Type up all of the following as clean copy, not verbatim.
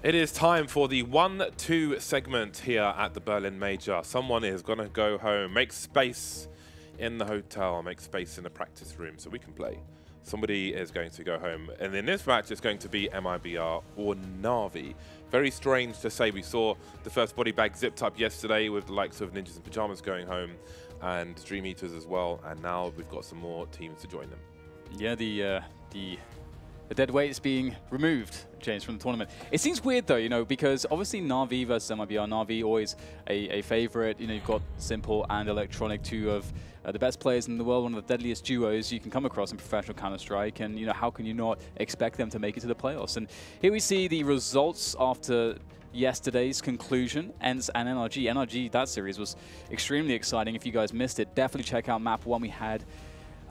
It is time for the 1-2 segment here at the Berlin Major. Someone is going to go home, make space in the hotel, make space in the practice room so we can play. Somebody is going to go home. And in this match, it's going to be MIBR or Navi. Very strange to say. We saw the first body bag zipped up yesterday with the likes of Ninjas in Pyjamas going home and Dream Eaters as well. And now we've got some more teams to join them. Yeah, the dead weight is being removed, James, from the tournament. It seems weird though, you know, because obviously Navi versus MIBR. Navi always a favorite. You know, you've got Simple and Electronic, two of the best players in the world, one of the deadliest duos you can come across in professional Counter-Strike. And, you know, how can you not expect them to make it to the playoffs? And here we see the results after yesterday's conclusion. And NRG, that series was extremely exciting. If you guys missed it, definitely check out map 1. We had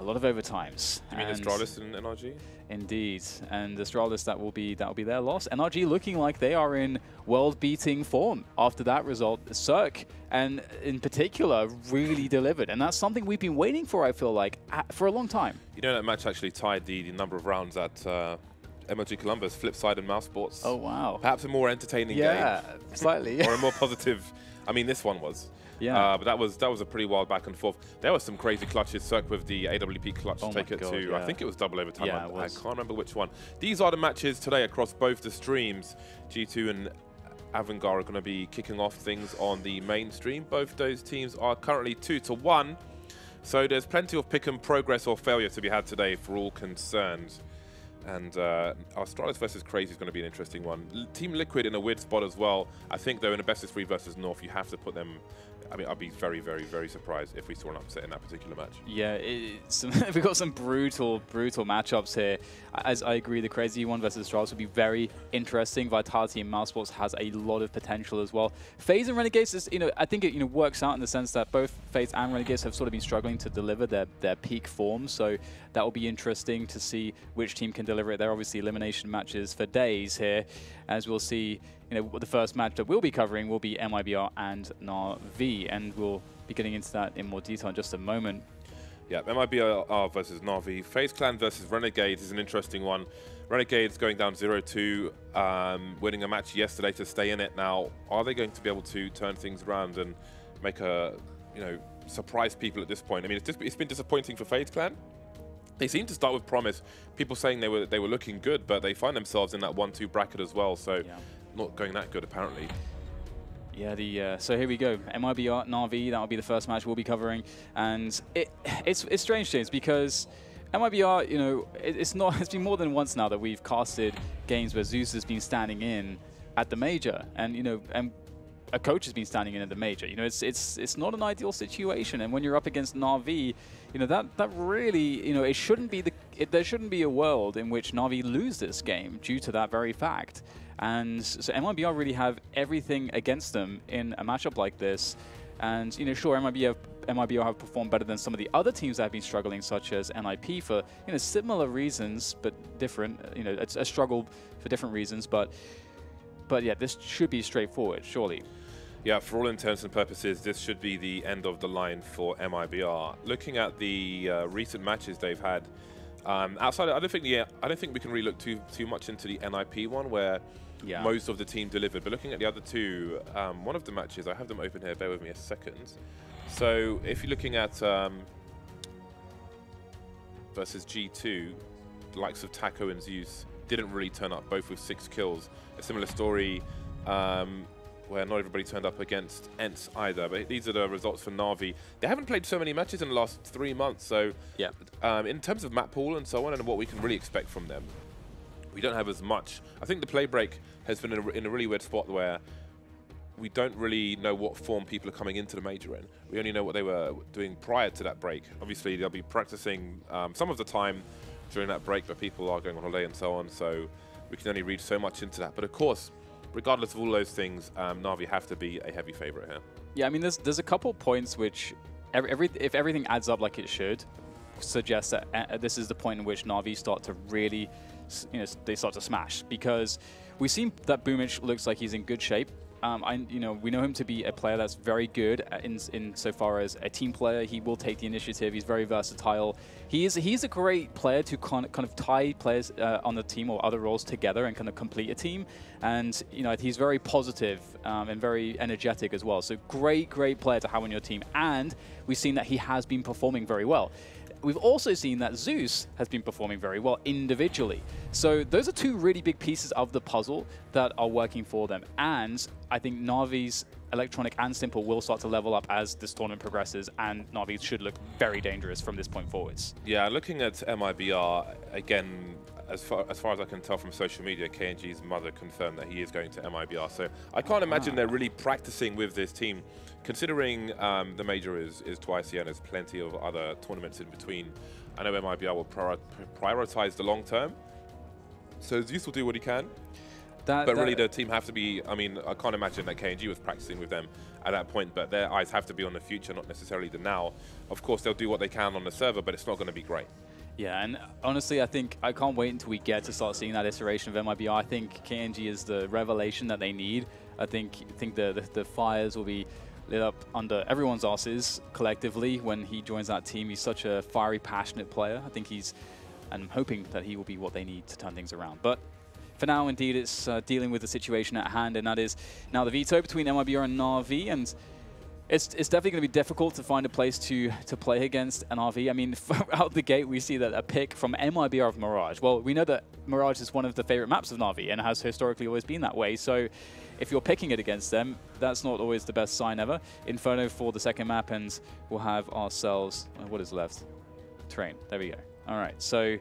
a lot of overtimes. You mean Astralis and NRG? Indeed, and Astralis, that will be their loss. NRG looking like they are in world-beating form after that result. Cirque, and in particular, really delivered, and that's something we've been waiting for. I feel like for a long time. You know, that match actually tied the number of rounds at MLG Columbus, Flipside and Mouse Sports. Oh wow! Perhaps a more entertaining game. Yeah, slightly. Or a more positive. I mean, this one was. Yeah. But that was a pretty wild back and forth. There were some crazy clutches. Cirque with the AWP clutch to take it to, yeah. I think it was double overtime. Yeah, I can't remember which one. These are the matches today across both the streams. G2 and Avangard are going to be kicking off things on the main stream. Both those teams are currently 2-1. So there's plenty of pick and progress or failure to be had today for all concerned. And Astralis versus Crazy is going to be an interesting one. Team Liquid in a weird spot as well. I think, though, in a best-of-3 versus North, you have to put them. I mean, I'd be very, very, very surprised if we saw an upset in that particular match. Yeah, we've got some brutal matchups here. As I agree, the Crazy one versus Astralis would be very interesting. Vitality and Mouse Sports has a lot of potential as well. FaZe and Renegades is, you know, I think it works out in the sense that both FaZe and Renegades have sort of been struggling to deliver their peak form. So that will be interesting to see which team can deliver it. They're obviously elimination matches for days here, as we'll see. You know, the first match that we'll be covering will be MIBR and Navi, and we'll be getting into that in more detail in just a moment. Yeah, MIBR versus Navi. FaZe Clan versus Renegades is an interesting one. Renegades going down 0-2, winning a match yesterday to stay in it. Now, are they going to be able to turn things around and make surprise people at this point? I mean, it's been disappointing for FaZe Clan. They seem to start with promise. People saying they were looking good, but they find themselves in that 1-2 bracket as well. So. Yeah. Not going that good, apparently. Yeah, so here we go. MIBR, Navi, that will be the first match we'll be covering. And it's strange, James, because MIBR, you know, it's been more than once now that we've casted games where Zeus has been standing in at the Major. And, you know, and a coach has been standing in at the Major. You know, it's not an ideal situation. And when you're up against Navi, you know, that really, you know, it shouldn't be there shouldn't be a world in which Navi lose this game due to that very fact. And so MIBR really have everything against them in a matchup like this. And, you know, sure, MIBR have performed better than some of the other teams that have been struggling, such as NIP, for, you know, similar reasons, but different. You know, it's a struggle for different reasons. But yeah, this should be straightforward, surely. Yeah, for all intents and purposes, this should be the end of the line for MIBR. Looking at the recent matches they've had, outside, I don't think we can really look too much into the NIP one where most of the team delivered. But looking at the other two, one of the matches, I have them open here. Bear with me a second. So if you're looking at versus G2, the likes of Taco and Zeus didn't really turn up, both with 6 kills. A similar story where not everybody turned up against ENTS either. But these are the results for Navi. They haven't played so many matches in the last 3 months. So yeah, in terms of map pool and so on and what we can really expect from them, we don't have as much. I think the play break has been in a really weird spot where we don't really know what form people are coming into the Major in. We only know what they were doing prior to that break. Obviously, they'll be practicing some of the time during that break, but people are going on holiday and so on, so we can only read so much into that. But of course, regardless of all those things, Navi have to be a heavy favorite here. Yeah, I mean, there's a couple points which, if everything adds up like it should, suggest that this is the point in which Navi start to really, you know, they start to smash. Because we've seen that Boomich looks like he's in good shape. we know him to be a player that's very good in so far as a team player. He will take the initiative. He's very versatile. He's a great player to kind of tie players on the team or other roles together and kind of complete a team. And he's very positive and very energetic as well. So great player to have on your team. And we've seen that he has been performing very well. We've also seen that Zeus has been performing very well individually. So those are two really big pieces of the puzzle that are working for them. And I think Navi's Electronic and Simple will start to level up as this tournament progresses, and Navi should look very dangerous from this point forwards. Yeah, looking at MIBR, again, as far as I can tell from social media, KNG's mother confirmed that he is going to MIBR. So I can't imagine they're really practicing with this team. Considering the Major is twice a year and there's plenty of other tournaments in between, I know MIBR will prioritize the long term. So Zeus will do what he can. But really the team have to be, I mean, I can't imagine that KNG was practicing with them at that point, but their eyes have to be on the future, not necessarily the now. Of course, they'll do what they can on the server, but it's not going to be great. Yeah, and honestly, I think I can't wait until we get to start seeing that iteration of MIBR. I think KNG is the revelation that they need. I think the fires will be lit up under everyone's asses collectively when he joins that team. He's such a fiery, passionate player. I think I'm hoping that he will be what they need to turn things around. But for now, indeed, it's dealing with the situation at hand, and that is now the veto between MIBR and Navi, and it's definitely going to be difficult to find a place to play against an RV. I mean, out the gate, we see that a pick from MIBR of Mirage. Well, we know that Mirage is one of the favorite maps of Navi and has historically always been that way. So if you're picking it against them, that's not always the best sign ever. Inferno for the second map, and we'll have ourselves, what is left? Train. There we go. All right. So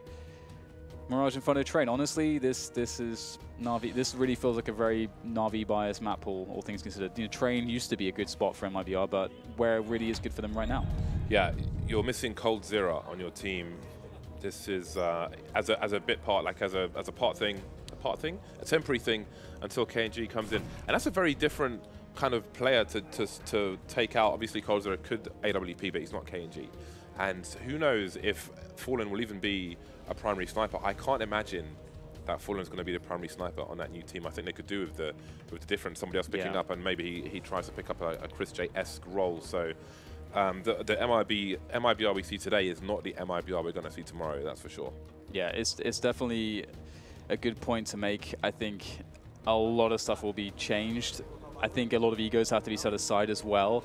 Mirage, Inferno, Train. Honestly, this is Navi. This really feels like a very Navi biased map pool, all things considered. Train used to be a good spot for MIBR, but where it really is good for them right now. Yeah, you're missing Cold Zero on your team. This is as a bit part, like as a temporary thing until KNG comes in, and that's a very different kind of player to take out. Obviously, Cold Zero could AWP, but he's not KNG, and who knows if Fallen will even be a primary sniper. I can't imagine that Fallen's going to be the primary sniper on that new team. I think they could do with the difference, somebody else picking up, and maybe he tries to pick up a Chris J-esque role. So the MIBR we see today is not the MIBR we're going to see tomorrow, that's for sure. Yeah, it's definitely a good point to make. I think a lot of stuff will be changed. I think a lot of egos have to be set aside as well,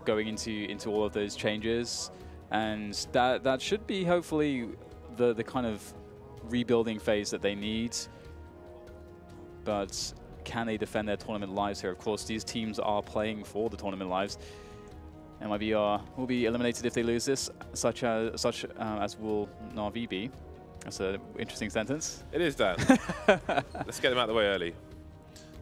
going into all of those changes. And that should be hopefully the kind of rebuilding phase that they need. But can they defend their tournament lives here? Of course, these teams are playing for the tournament lives. MIBR will be eliminated if they lose this, such as will Navi be. That's an interesting sentence. It is, Dan. Let's get them out of the way early.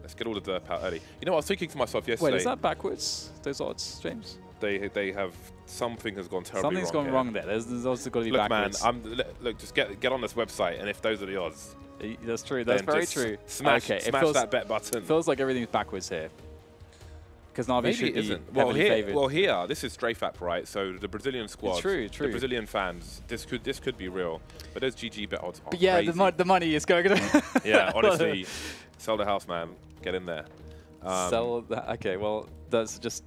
Let's get all the derp out early. You know, I was thinking to myself yesterday. Wait, is that backwards, those odds, James? They have, something has gone terribly wrong. Something's gone wrong there. There's also got to be backwards. Look, just get on this website, and if those are the odds. That's true. That's very true. Smash that bet button. It feels like everything's backwards here. Because Navi should be heavily favored. Well, here, this is Strafap, right? So the Brazilian squad, true. The Brazilian fans, this could be real. But those GG bet odds are But yeah, crazy. the money is going to... Yeah, honestly, sell the house, man. Get in there. Okay, well, that's just...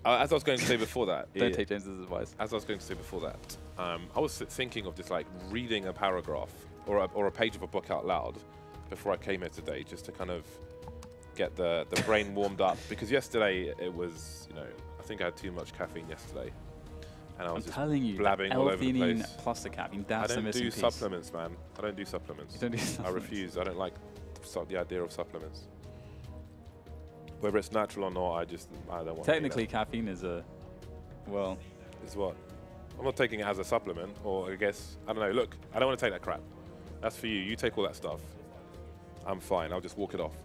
as I was going to say before that... Don't take James's advice. As I was going to say before that, I was thinking of just like reading a paragraph or a page of a book out loud before I came here today, just to kind of get the brain warmed up, because yesterday it was, I think I had too much caffeine yesterday, and I was just blabbing all over the place. Plus the caffeine, that's the missing piece. I don't do supplements, man. I don't do supplements. You don't do supplements? I refuse. I don't like the idea of supplements. Whether it's natural or not, I don't want. Technically, caffeine is is what? I'm not taking it as a supplement, or I guess, I don't know. Look, I don't want to take that crap. That's for you. You take all that stuff. I'm fine. I'll just walk it off.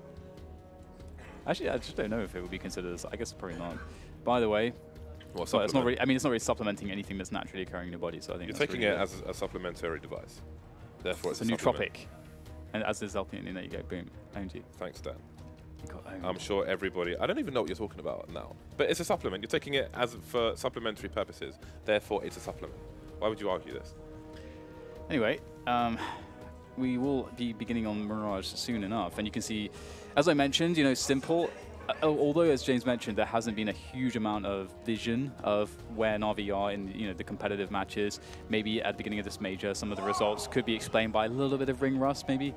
Actually, I just don't know if it would be considered as, I guess probably not. By the way, it's not really, it's not really supplementing anything that's naturally occurring in your body, so I think you're taking it as a supplementary device. Therefore, it's a nootropic. And as is L-theanine, there you go, boom, owned you. Thanks, Dan. I'm sure everybody, I don't even know what you're talking about now, but it's a supplement. You're taking it for supplementary purposes. Therefore, it's a supplement. Why would you argue this? Anyway, we will be beginning on Mirage soon enough, and you can see, as I mentioned, Simple although, as James mentioned, there hasn't been a huge amount of vision of where Navi are in the competitive matches. Maybe at the beginning of this major, some of the results could be explained by a little bit of ring rust, maybe.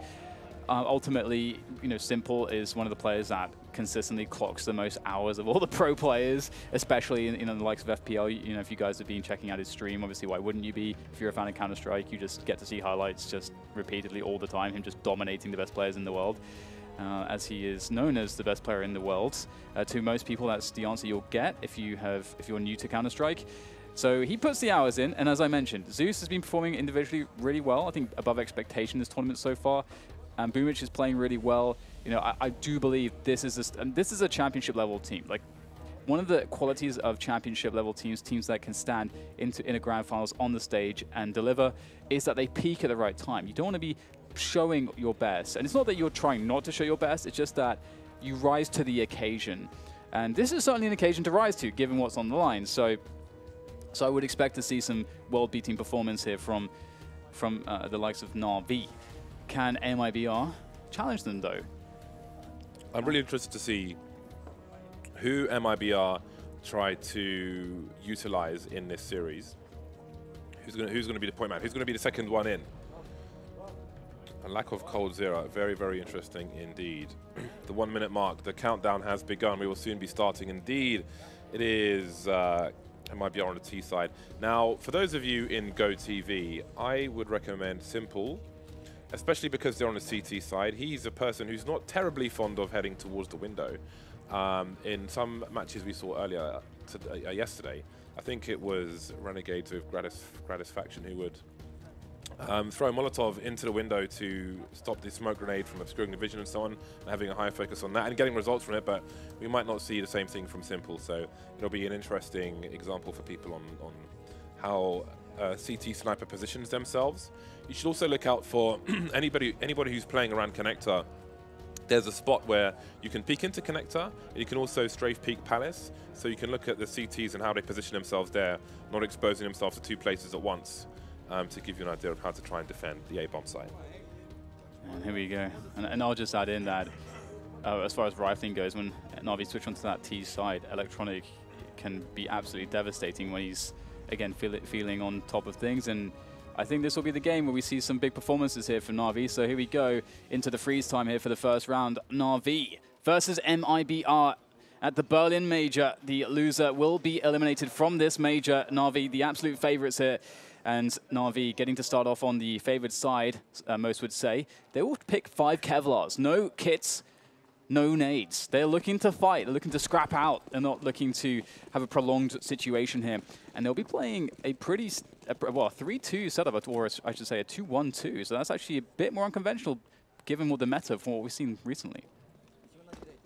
Ultimately, Simple is one of the players that consistently clocks the most hours of all the pro players, especially in the likes of FPL. If you guys have been checking out his stream, obviously, why wouldn't you be? If you're a fan of Counter-Strike, you just get to see highlights just repeatedly all the time, him just dominating the best players in the world. As he is known as the best player in the world. To most people, that's the answer you'll get if you're new to Counter-Strike. So he puts the hours in, and as I mentioned, Zeus has been performing individually really well. I think above expectation this tournament so far. And Boomich is playing really well. I do believe this is a championship level team. Like, one of the qualities of championship level teams that can stand in a grand finals on the stage and deliver, is that they peak at the right time. You don't want to be showing your best. And it's not that you're trying not to show your best, it's just that you rise to the occasion. And this is certainly an occasion to rise to, given what's on the line. So I would expect to see some world-beating performance here from the likes of Navi. Can MIBR challenge them, though? I'm really interested to see who MIBR try to utilize in this series. Who's going to be the point man? Who's going to be the second one in? A lack of cold zero. Very, very interesting indeed. The 1 minute mark. The countdown has begun. We will soon be starting. Indeed, it is MIBR on the T side. Now, for those of you in GoTV, I would recommend Simple, especially because they're on the CT side. He's a person who's not terribly fond of heading towards the window. In some matches we saw earlier yesterday, I think it was Renegades with Gratis Faction who would throw a Molotov into the window to stop the smoke grenade from obscuring the vision and so on, and having a higher focus on that and getting results from it, but we might not see the same thing from Simple, so it'll be an interesting example for people on how CT Sniper positions themselves. You should also look out for anybody who's playing around Connector. There's a spot where you can peek into Connector, and you can also strafe peek Palace, so you can look at the CTs and how they position themselves there, not exposing themselves to two places at once, to give you an idea of how to try and defend the A-bomb site. And here we go. And I'll just add in that as far as rifling goes, when Navi switch onto that T side, Electronic can be absolutely devastating when he's, again, feeling on top of things. And I think this will be the game where we see some big performances here for Navi. So here we go into the freeze time here for the first round. Navi versus MIBR at the Berlin Major. The loser will be eliminated from this major. Navi, the absolute favorites here. And Navi getting to start off on the favored side, most would say. They will pick 5 Kevlars. No kits, no nades. They're looking to fight. They're looking to scrap out. They're not looking to have a prolonged situation here. And they'll be playing a pretty, well, a 3-2 setup, or I should say a 2-1-2. So that's actually a bit more unconventional, given what the meta from what we've seen recently.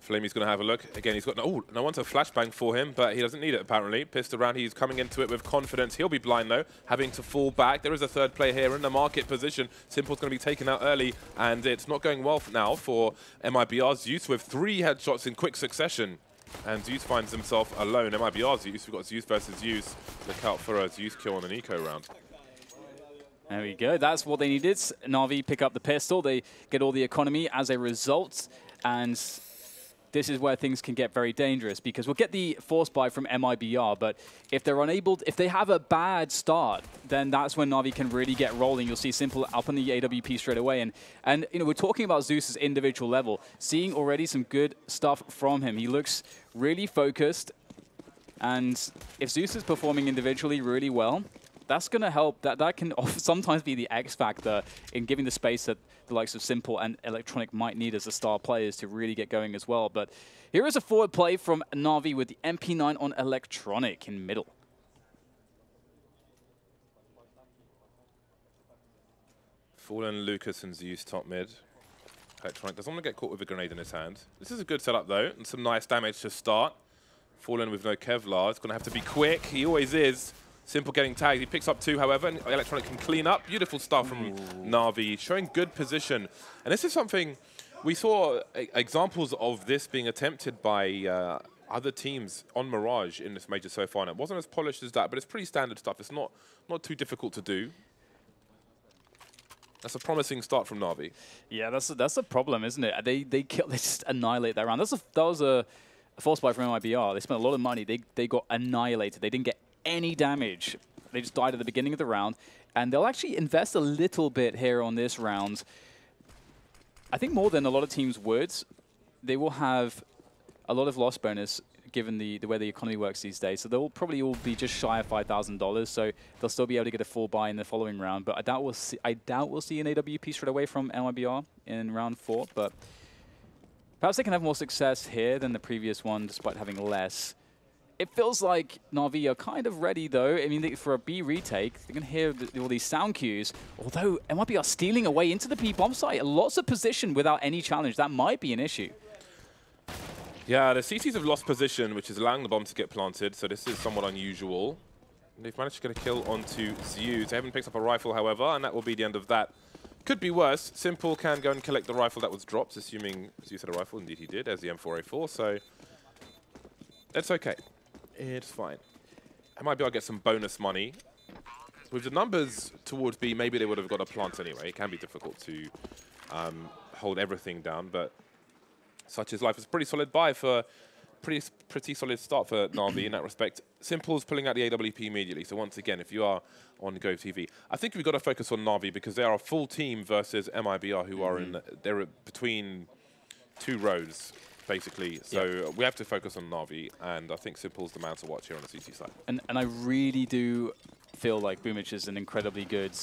Flamey's going to have a look. Again, he's got no one's a flashbang for him, but he doesn't need it, apparently. Pissed around, he's coming into it with confidence. He'll be blind, though, having to fall back. There is a third player here in the market position. Simple's going to be taken out early, and it's not going well now for MIBR's Zeus with 3 headshots in quick succession. And Zeus finds himself alone. MIBR's Zeus, we've got Zeus versus Zeus. Look out for a Zeus kill on an eco round. There we go. That's what they needed. Navi pick up the pistol. They get all the economy as a result, and this is where things can get very dangerous, because we'll get the force buy from MIBR, but if they're unable, if they have a bad start, then that's when Navi can really get rolling. You'll see Simple up on the AWP straight away, and we're talking about Zeus's individual level, seeing already some good stuff from him. He looks really focused, and if Zeus is performing individually really well, that's going to help. That can sometimes be the X factor in giving the space that the likes of Simple and Electronic might need as the star players to really get going as well. But here is a forward play from Navi with the MP9 on Electronic in middle. Fallen, Lucas, and Zeus top mid. Electronic doesn't want to get caught with a grenade in his hand. This is a good setup, though, and some nice damage to start. Fallen with no Kevlar. It's going to have to be quick. He always is. Simple getting tagged. He picks up 2, however, and Electronic can clean up. Beautiful stuff from Navi, showing good position. And this is something we saw examples of this being attempted by other teams on Mirage in this major so far. And it wasn't as polished as that, but it's pretty standard stuff. It's not too difficult to do. That's a promising start from Navi. Yeah, that's a problem, isn't it? They just annihilate that round. That was a Force Spike from MIBR. They spent a lot of money. They got annihilated. They didn't get any damage. They just died at the beginning of the round. And they'll actually invest a little bit here on this round. I think more than a lot of teams would. They will have a lot of loss bonus given the way the economy works these days. So they'll probably all be just shy of $5,000. So they'll still be able to get a full buy in the following round. But I doubt we'll see an AWP straight away from MIBR in round 4. But perhaps they can have more success here than the previous one, despite having less. It feels like Na'Vi are kind of ready, though. I mean, for a B retake, they're going to hear all these sound cues. Although MIBR are stealing away into the B bomb site. Lots of position without any challenge. That might be an issue. Yeah, the CTs have lost position, which is allowing the bomb to get planted, so this is somewhat unusual. They've managed to get a kill onto Zeus. They haven't picked up a rifle, however, and that will be the end of that. Could be worse. Simple can go and collect the rifle that was dropped, assuming Zeus had a rifle. Indeed he did, as the M4A4, so it's okay. It's fine. MIBR get some bonus money. With the numbers towards B, maybe they would have got a plant anyway. It can be difficult to hold everything down, but such is life. It's a pretty solid buy for pretty solid start for Na'Vi in that respect. Simple's pulling out the AWP immediately. So once again, if you are on Go TV, I think we've got to focus on Na'Vi because they are a full team versus MIBR, who are they're between 2 rows basically. So we have to focus on Na'Vi, and I think Simple's the man to watch here on the CT side. And I really do feel like Boomich is an incredibly good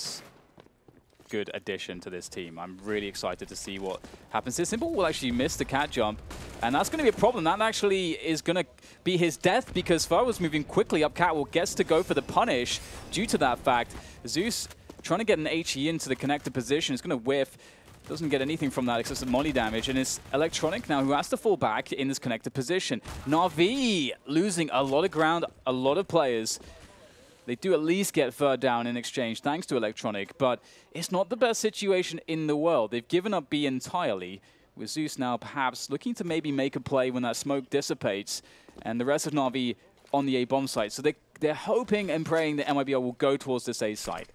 addition to this team. I'm really excited to see what happens here. Simple will actually miss the cat jump, and that's going to be a problem. That actually is going to be his death because Fer was moving quickly up. Catwalk gets to go for the punish due to that fact. Zeus trying to get an HE into the connector position. It's going to whiff. Doesn't get anything from that except some molly damage, and it's Electronic now who has to fall back in this connector position. Na'Vi losing a lot of ground, a lot of players. They do at least get Fer down in exchange, thanks to Electronic, but it's not the best situation in the world. They've given up B entirely, with Zeus now perhaps looking to maybe make a play when that smoke dissipates, and the rest of Na'Vi on the A bomb site. So they're hoping and praying that MIBR will go towards this A site.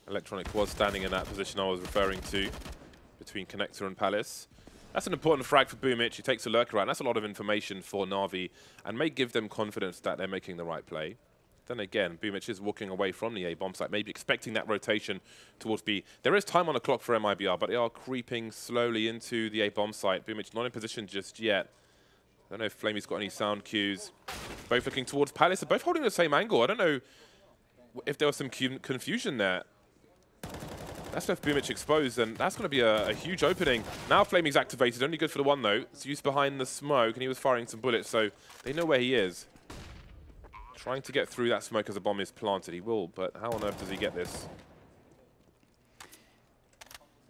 Electronic was standing in that position I was referring to, between Connector and Palace. That's an important frag for Boomich. He takes a lurker out. That's a lot of information for Na'Vi and may give them confidence that they're making the right play. Then again, Boomich is walking away from the A bomb site, maybe expecting that rotation towards B. There is time on the clock for MIBR, but they are creeping slowly into the A bomb site. Boomich not in position just yet. I don't know if Flamey's got any sound cues. Both looking towards Palace. They're both holding the same angle. I don't know if there was some confusion there. That's left Boomich exposed, and that's going to be a huge opening. Now Flamey's activated, only good for the one though. It's used behind the smoke, and he was firing some bullets, so they know where he is. Trying to get through that smoke as a bomb is planted. He will, but how on earth does he get this?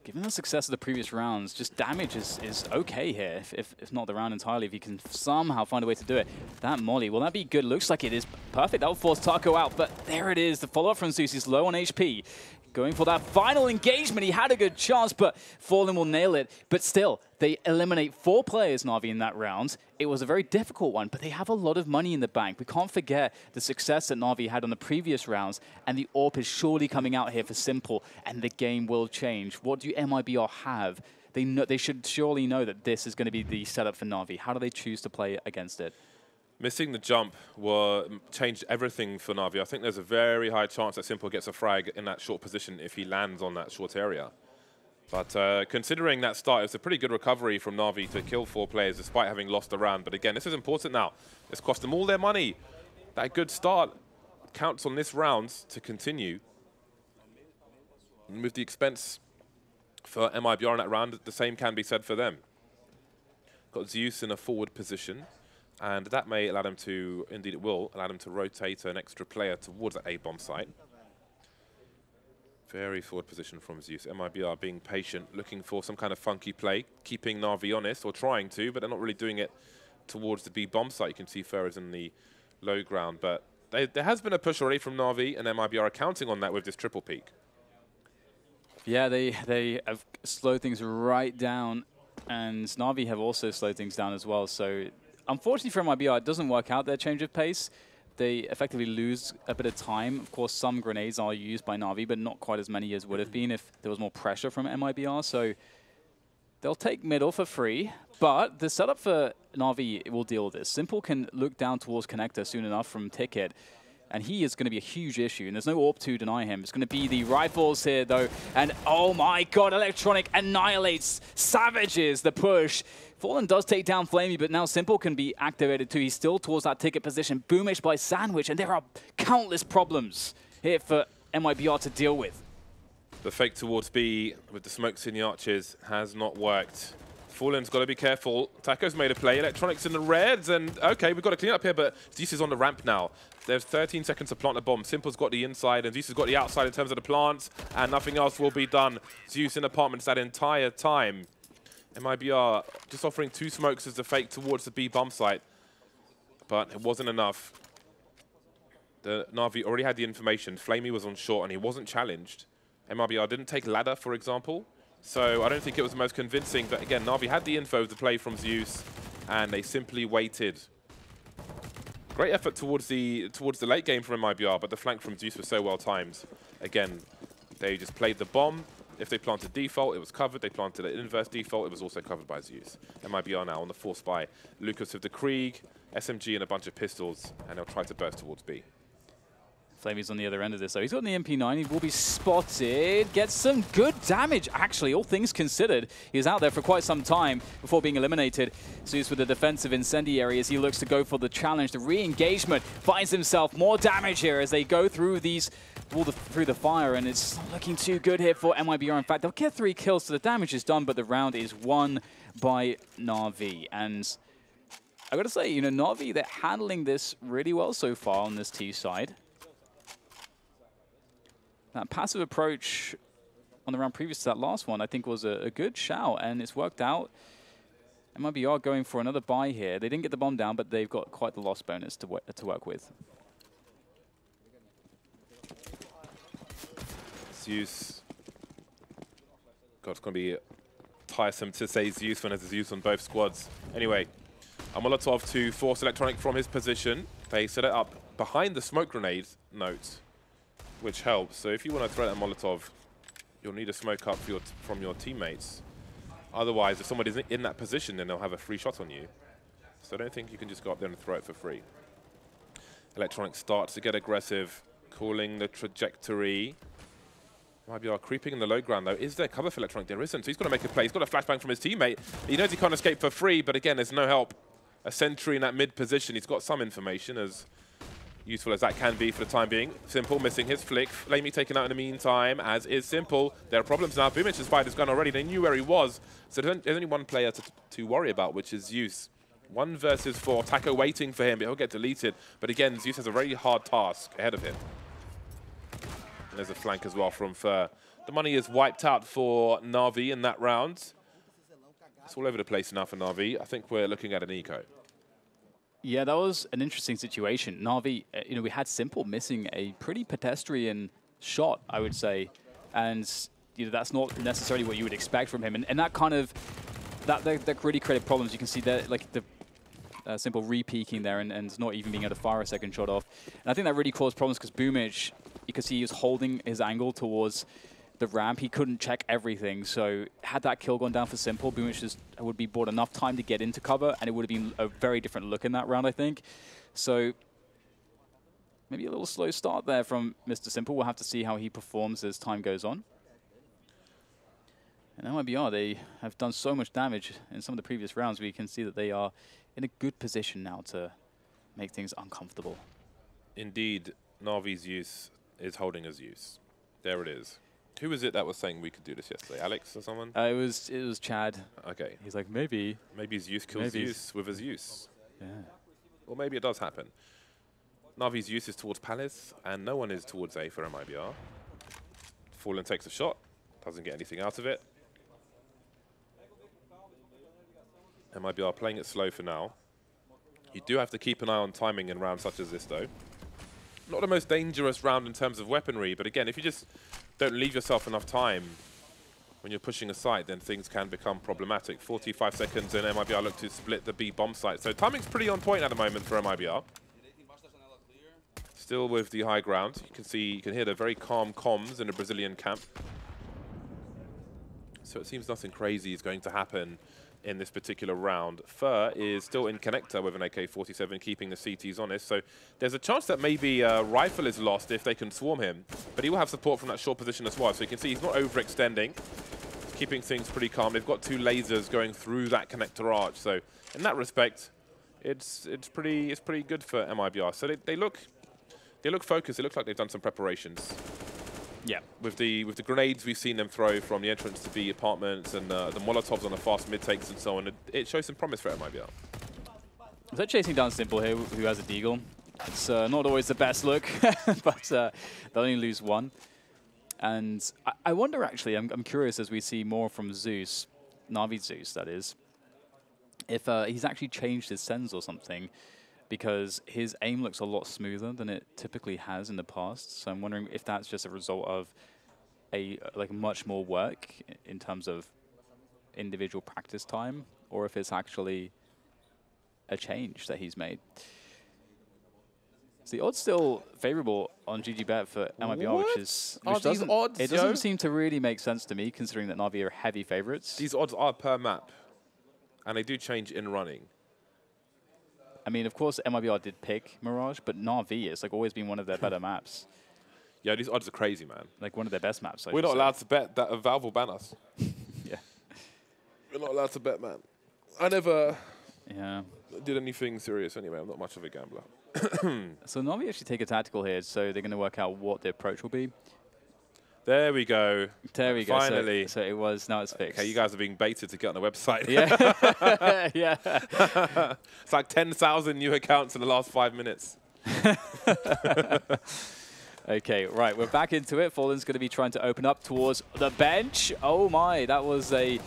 Given the success of the previous rounds, just damage is okay here, if not the round entirely, if you can somehow find a way to do it. That molly, will that be good? Looks like it is perfect. That will force Taco out, but there it is. The follow-up from Zeus is low on HP. Going for that final engagement. He had a good chance, but Fallen will nail it. But still, they eliminate 4 players, Na'Vi, in that round. It was a very difficult one, but they have a lot of money in the bank. We can't forget the success that Na'Vi had on the previous rounds, and the AWP is surely coming out here for Simple, and the game will change. What do MIBR have? They should surely know that this is going to be the setup for Na'Vi. How do they choose to play against it? Missing the jump changed everything for Na'Vi. I think there's a very high chance that Simple gets a frag in that short position if he lands on that short area. But considering that start, it's a pretty good recovery from Na'Vi to kill 4 players despite having lost the round. But again, this is important now. It's cost them all their money. That good start counts on this round to continue. And with the expense for MIBR in that round, the same can be said for them. Got Zeus in a forward position. And that may allow them to, indeed it will, allow them to rotate an extra player towards that A-bomb site. Very forward position from Zeus. MIBR being patient, looking for some kind of funky play, keeping Na'Vi honest, or trying to, but they're not really doing it towards the B-bomb site. You can see Fer is in the low ground, but there has been a push already from Na'Vi, and MIBR are counting on that with this triple peak. Yeah, they have slowed things right down, and Na'Vi have also slowed things down as well, so unfortunately for MIBR, it doesn't work out their change of pace. They effectively lose a bit of time. Of course, some grenades are used by Na'Vi, but not quite as many as would have been if there was more pressure from MIBR. So they'll take middle for free, But the setup for Na'Vi will deal with this. Simple can look down towards Connector soon enough from Ticket, and he is going to be a huge issue, and there's no AWP to deny him. It's going to be the rifles here, though, and oh my god, Electronic annihilates, savages the push. Fallen does take down Flamey, but now Simple can be activated too. He's still towards that Ticket position. Boomish by Sandwich, and there are countless problems here for MIBR to deal with. The fake towards B with the smokes in the arches has not worked. Fallen's got to be careful. Taco's made a play. Electronics in the reds, and okay, we've got to clean up here, but Zeus is on the ramp now. There's 13 seconds to plant a bomb. Simple's got the inside, and Zeus has got the outside in terms of the plants, and nothing else will be done. Zeus in apartments that entire time. MIBR just offering 2 smokes as the fake towards the B bomb site, but it wasn't enough. The Na'Vi already had the information. Flamey was on short, and he wasn't challenged. MIBR didn't take ladder, for example, so I don't think it was the most convincing. But again, Na'Vi had the info of the play from Zeus, and they simply waited. Great effort towards the late game from MIBR, but the flank from Zeus was so well timed. Again, they just played the bomb. If they planted default, it was covered. They planted an inverse default, it was also covered by Zeus. MIBR now on the force by Lucas with the Krieg, SMG and a bunch of pistols, and they'll try to burst towards B. Flamey's on the other end of this, though. He's got an MP9. He will be spotted. Gets some good damage, actually, all things considered. He was out there for quite some time before being eliminated. Zeus with the defensive incendiary as he looks to go for the challenge. The re-engagement finds himself more damage here as they go through these through the fire, and it's not looking too good here for MIBR. In fact, they'll get 3 kills, so the damage is done, but the round is won by Na'Vi. And I gotta say, you know, Na'Vi, they're handling this really well so far on this T side. That passive approach on the round previous to that last one, I think, was a good shout, and it's worked out. MIBR going for another buy here. They didn't get the bomb down, but they've got quite the loss bonus to work with. Zeus. God, it's going to be tiresome to say Zeus when there's a Zeus on both squads. Anyway, a Molotov to force Electronic from his position. They set it up behind the smoke grenade note, which helps. So if you want to throw that Molotov, you'll need a smoke up from your teammates. Otherwise, if someone isn't in that position, then they'll have a free shot on you. So I don't think you can just go up there and throw it for free. Electronic starts to get aggressive, calling the trajectory. MIBR creeping in the low ground, though. Is there cover for Electronic? There isn't. So he's got to make a play. He's got a flashbang from his teammate. He knows he can't escape for free, but again, there's no help. A sentry in that mid position. He's got some information, as useful as that can be for the time being. Simple missing his flick. Flamey taken out in the meantime, as is Simple. There are problems now. Boomish has fired his gun already. They knew where he was. So there's only one player to worry about, which is Zeus. 1 versus 4. Taco waiting for him, but he'll get deleted. But again, Zeus has a very hard task ahead of him. And there's a flank as well from Fur. The money is wiped out for Na'Vi in that round. It's all over the place now for Na'Vi. I think we're looking at an eco. Yeah, that was an interesting situation. Na'Vi, you know, we had Simple missing a pretty pedestrian shot, I would say. And, you know, that's not necessarily what you would expect from him. And that kind of, that really created problems. You can see that, like, the Simple re-peeking there and not even being able to fire a second shot off. And I think that really caused problems because Boomage, you could see he was holding his angle towards the ramp. He couldn't check everything. So had that kill gone down for Simple, Boomage just would be bought enough time to get into cover, and it would have been a very different look in that round, I think. So maybe a little slow start there from Mr. Simple. We'll have to see how he performs as time goes on. And MIBR, they have done so much damage in some of the previous rounds. We can see that they are in a good position now to make things uncomfortable. Indeed, Na'Vi's use is holding his use. There it is. Who was it that was saying we could do this yesterday? Alex or someone? It was Chad. Okay. He's like, maybe. Maybe his use kills Zeus with his use. Yeah. Or maybe it does happen. Na'Vi's use is towards Palace, and no one is towards A for MIBR. Fallen takes a shot, doesn't get anything out of it. MIBR playing it slow for now. You do have to keep an eye on timing in rounds such as this, though. Not the most dangerous round in terms of weaponry, but again, if you just don't leave yourself enough time when you're pushing a site, then things can become problematic. 45 seconds, and MIBR look to split the B bomb site. So timing's pretty on point at the moment for MIBR. Still with the high ground. You can hear the very calm comms in the Brazilian camp. So it seems nothing crazy is going to happen in this particular round. Fur is still in connector with an AK-47, keeping the CTs honest. So there's a chance that maybe Rifle is lost if they can swarm him. But he will have support from that short position as well. So you can see he's not overextending, keeping things pretty calm. They've got 2 lasers going through that connector arch. So in that respect, it's pretty good for MIBR. So they look focused. It looks like they've done some preparations. Yeah. With the grenades we've seen them throw from the entrance to B apartments and the Molotovs on the fast mid takes and so on, it shows some promise for MIBR. They're chasing down Simple here, who has a deagle. It's not always the best look, but they'll only lose 1. And I wonder, actually, I'm curious as we see more from Zeus, Navi Zeus, that is, if he's actually changed his sends or something, because his aim looks a lot smoother than it typically has in the past. So I'm wondering if that's just a result of much more work in terms of individual practice time, or if it's actually a change that he's made. So the odds still favorable on GGBet for MIBR, it doesn't seem to really make sense to me, considering that Navi are heavy favorites. These odds are per map, and they do change in running. I mean, of course, MIBR did pick Mirage, but Navi is always been one of their better maps. Yeah, these odds are crazy, man. Like one of their best maps. We're not allowed to bet that Valve will ban us. Yeah. We're not allowed to bet, man. I never did anything serious anyway. I'm not much of a gambler. So Navi actually take a tactical here, so they're going to work out what the approach will be. There we go. There we go. Finally. So it was, now it's fixed. Okay, you guys are being baited to get on the website. Yeah. Yeah. It's like 10,000 new accounts in the last 5 minutes. Okay, right, we're back into it. Fallen's going to be trying to open up towards the bench. Oh my, that was a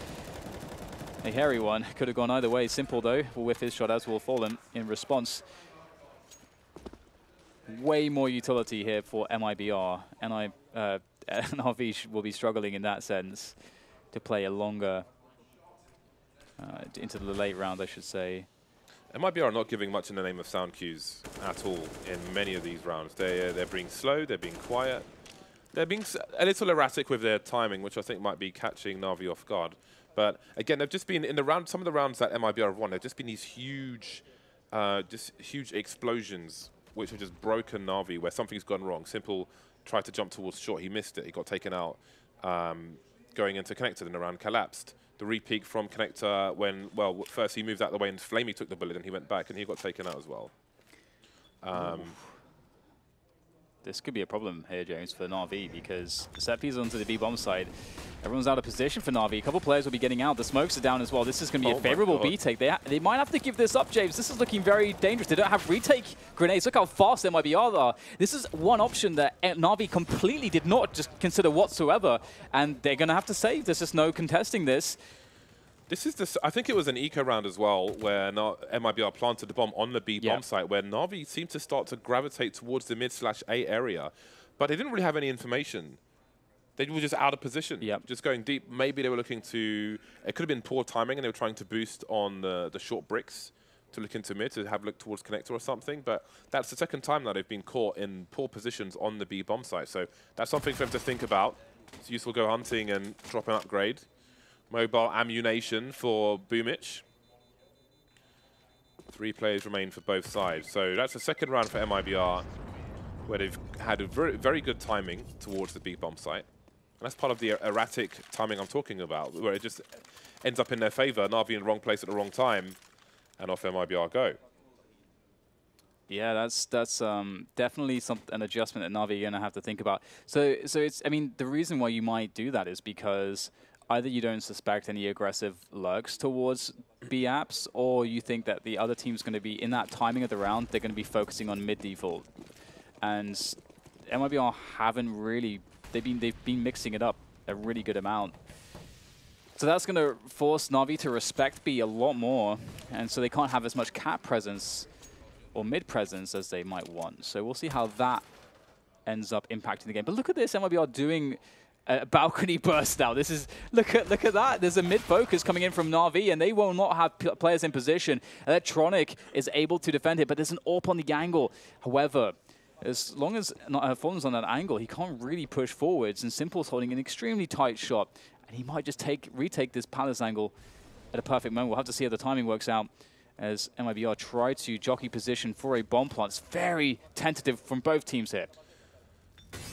hairy one. Could have gone either way. Simple, though, will whiff his shot, as will Fallen in response. Way more utility here for MIBR. NRV will be struggling in that sense to play a longer, into the late round, I should say. MIBR are not giving much in the name of sound cues at all in many of these rounds. They're being slow, they're being quiet. They're being a little erratic with their timing, which I think might be catching Navi off guard. But again, they've just been in the round, some of the rounds that MIBR have won, they've just been these huge explosions, which have just broken Navi, where something's gone wrong. Simple tried to jump towards short, he missed it, he got taken out. Going into connector, and the round collapsed. The re-peak from connector when, well, first he moved out of the way and Flamey took the bullet and he went back and he got taken out as well. This could be a problem here, James, for Navi, because the set piece onto the B-bomb side. Everyone's out of position for Navi. A couple players will be getting out. The smokes are down as well. This is going to be a favorable B-take. They might have to give this up, James. This is looking very dangerous. They don't have retake grenades. Look how fast MIBR are. This is one option that Navi completely did not just consider whatsoever, and they're going to have to save. There's just no contesting this. This is I think it was an eco round as well, where MIBR planted the bomb on the B bomb site, where Navi seemed to start to gravitate towards the mid/A area, but they didn't really have any information. They were just out of position, just going deep. Maybe they were looking to, it could have been poor timing and they were trying to boost on the short bricks to look into mid, to have a look towards connector or something, but that's the second time now they've been caught in poor positions on the B bomb site, so that's something for them to think about. It's useful to go hunting and drop an upgrade. Mobile ammunition for Boomich. 3 players remain for both sides. So that's the second round for MIBR, where they've had a very, very good timing towards the B-bomb site. And that's part of the erratic timing I'm talking about, where it just ends up in their favor, Navi in the wrong place at the wrong time, and off MIBR go. Yeah, that's definitely an adjustment that Navi are going to have to think about. So it's, I mean, the reason why you might do that is because either you don't suspect any aggressive lurks towards B apps, or you think that the other team's going to be, in that timing of the round, they're going to be focusing on mid default. And MIBR haven't really, they've been mixing it up a really good amount. So that's going to force Navi to respect B a lot more, and so they can't have as much cap presence or mid presence as they might want. So we'll see how that ends up impacting the game. But look at this, MIBR doing a balcony burst now. This is, look at that. There's a mid focus coming in from Navi, and they will not have players in position. Electronic is able to defend it, but there's an AWP on the angle. However, as long as Fallen's on that angle, he can't really push forwards, and Simple's holding an extremely tight shot. and he might just retake this palace angle at a perfect moment. We'll have to see how the timing works out as MIBR try to jockey position for a bomb plant. It's very tentative from both teams here.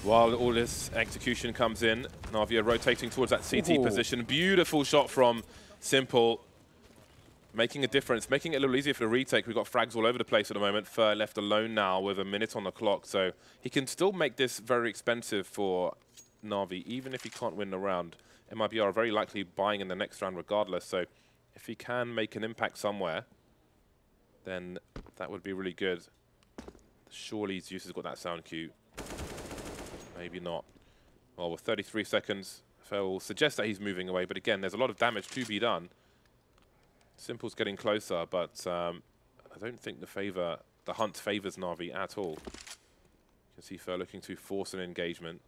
While all this execution comes in, Navi are rotating towards that CT position. Beautiful shot from Simple, making a difference, making it a little easier for the retake. We've got frags all over the place at the moment. Fer left alone now with a minute on the clock, so he can still make this very expensive for Navi, even if he can't win the round. MIBR are very likely buying in the next round regardless, so if he can make an impact somewhere, then that would be really good. Surely Zeus has got that sound cue. Maybe not. Well, with 33 seconds, Fer will suggest that he's moving away, but again, there's a lot of damage to be done. Simple's getting closer, but I don't think the hunt favors Navi at all. You can see Fer looking to force an engagement,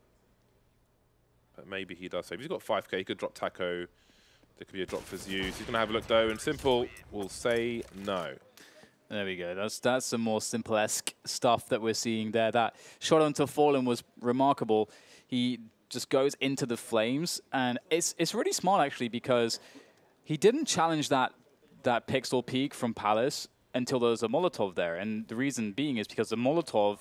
but maybe he does save. He's got 5k, he could drop Taco. There could be a drop for Zeus. He's going to have a look though, and Simple will say no. There we go. That's some more Simple-esque stuff that we're seeing there. That shot onto Fallen was remarkable. He just goes into the flames, and it's really smart actually because he didn't challenge that pixel peak from Palace until there was a Molotov there, and the reason being is because the Molotov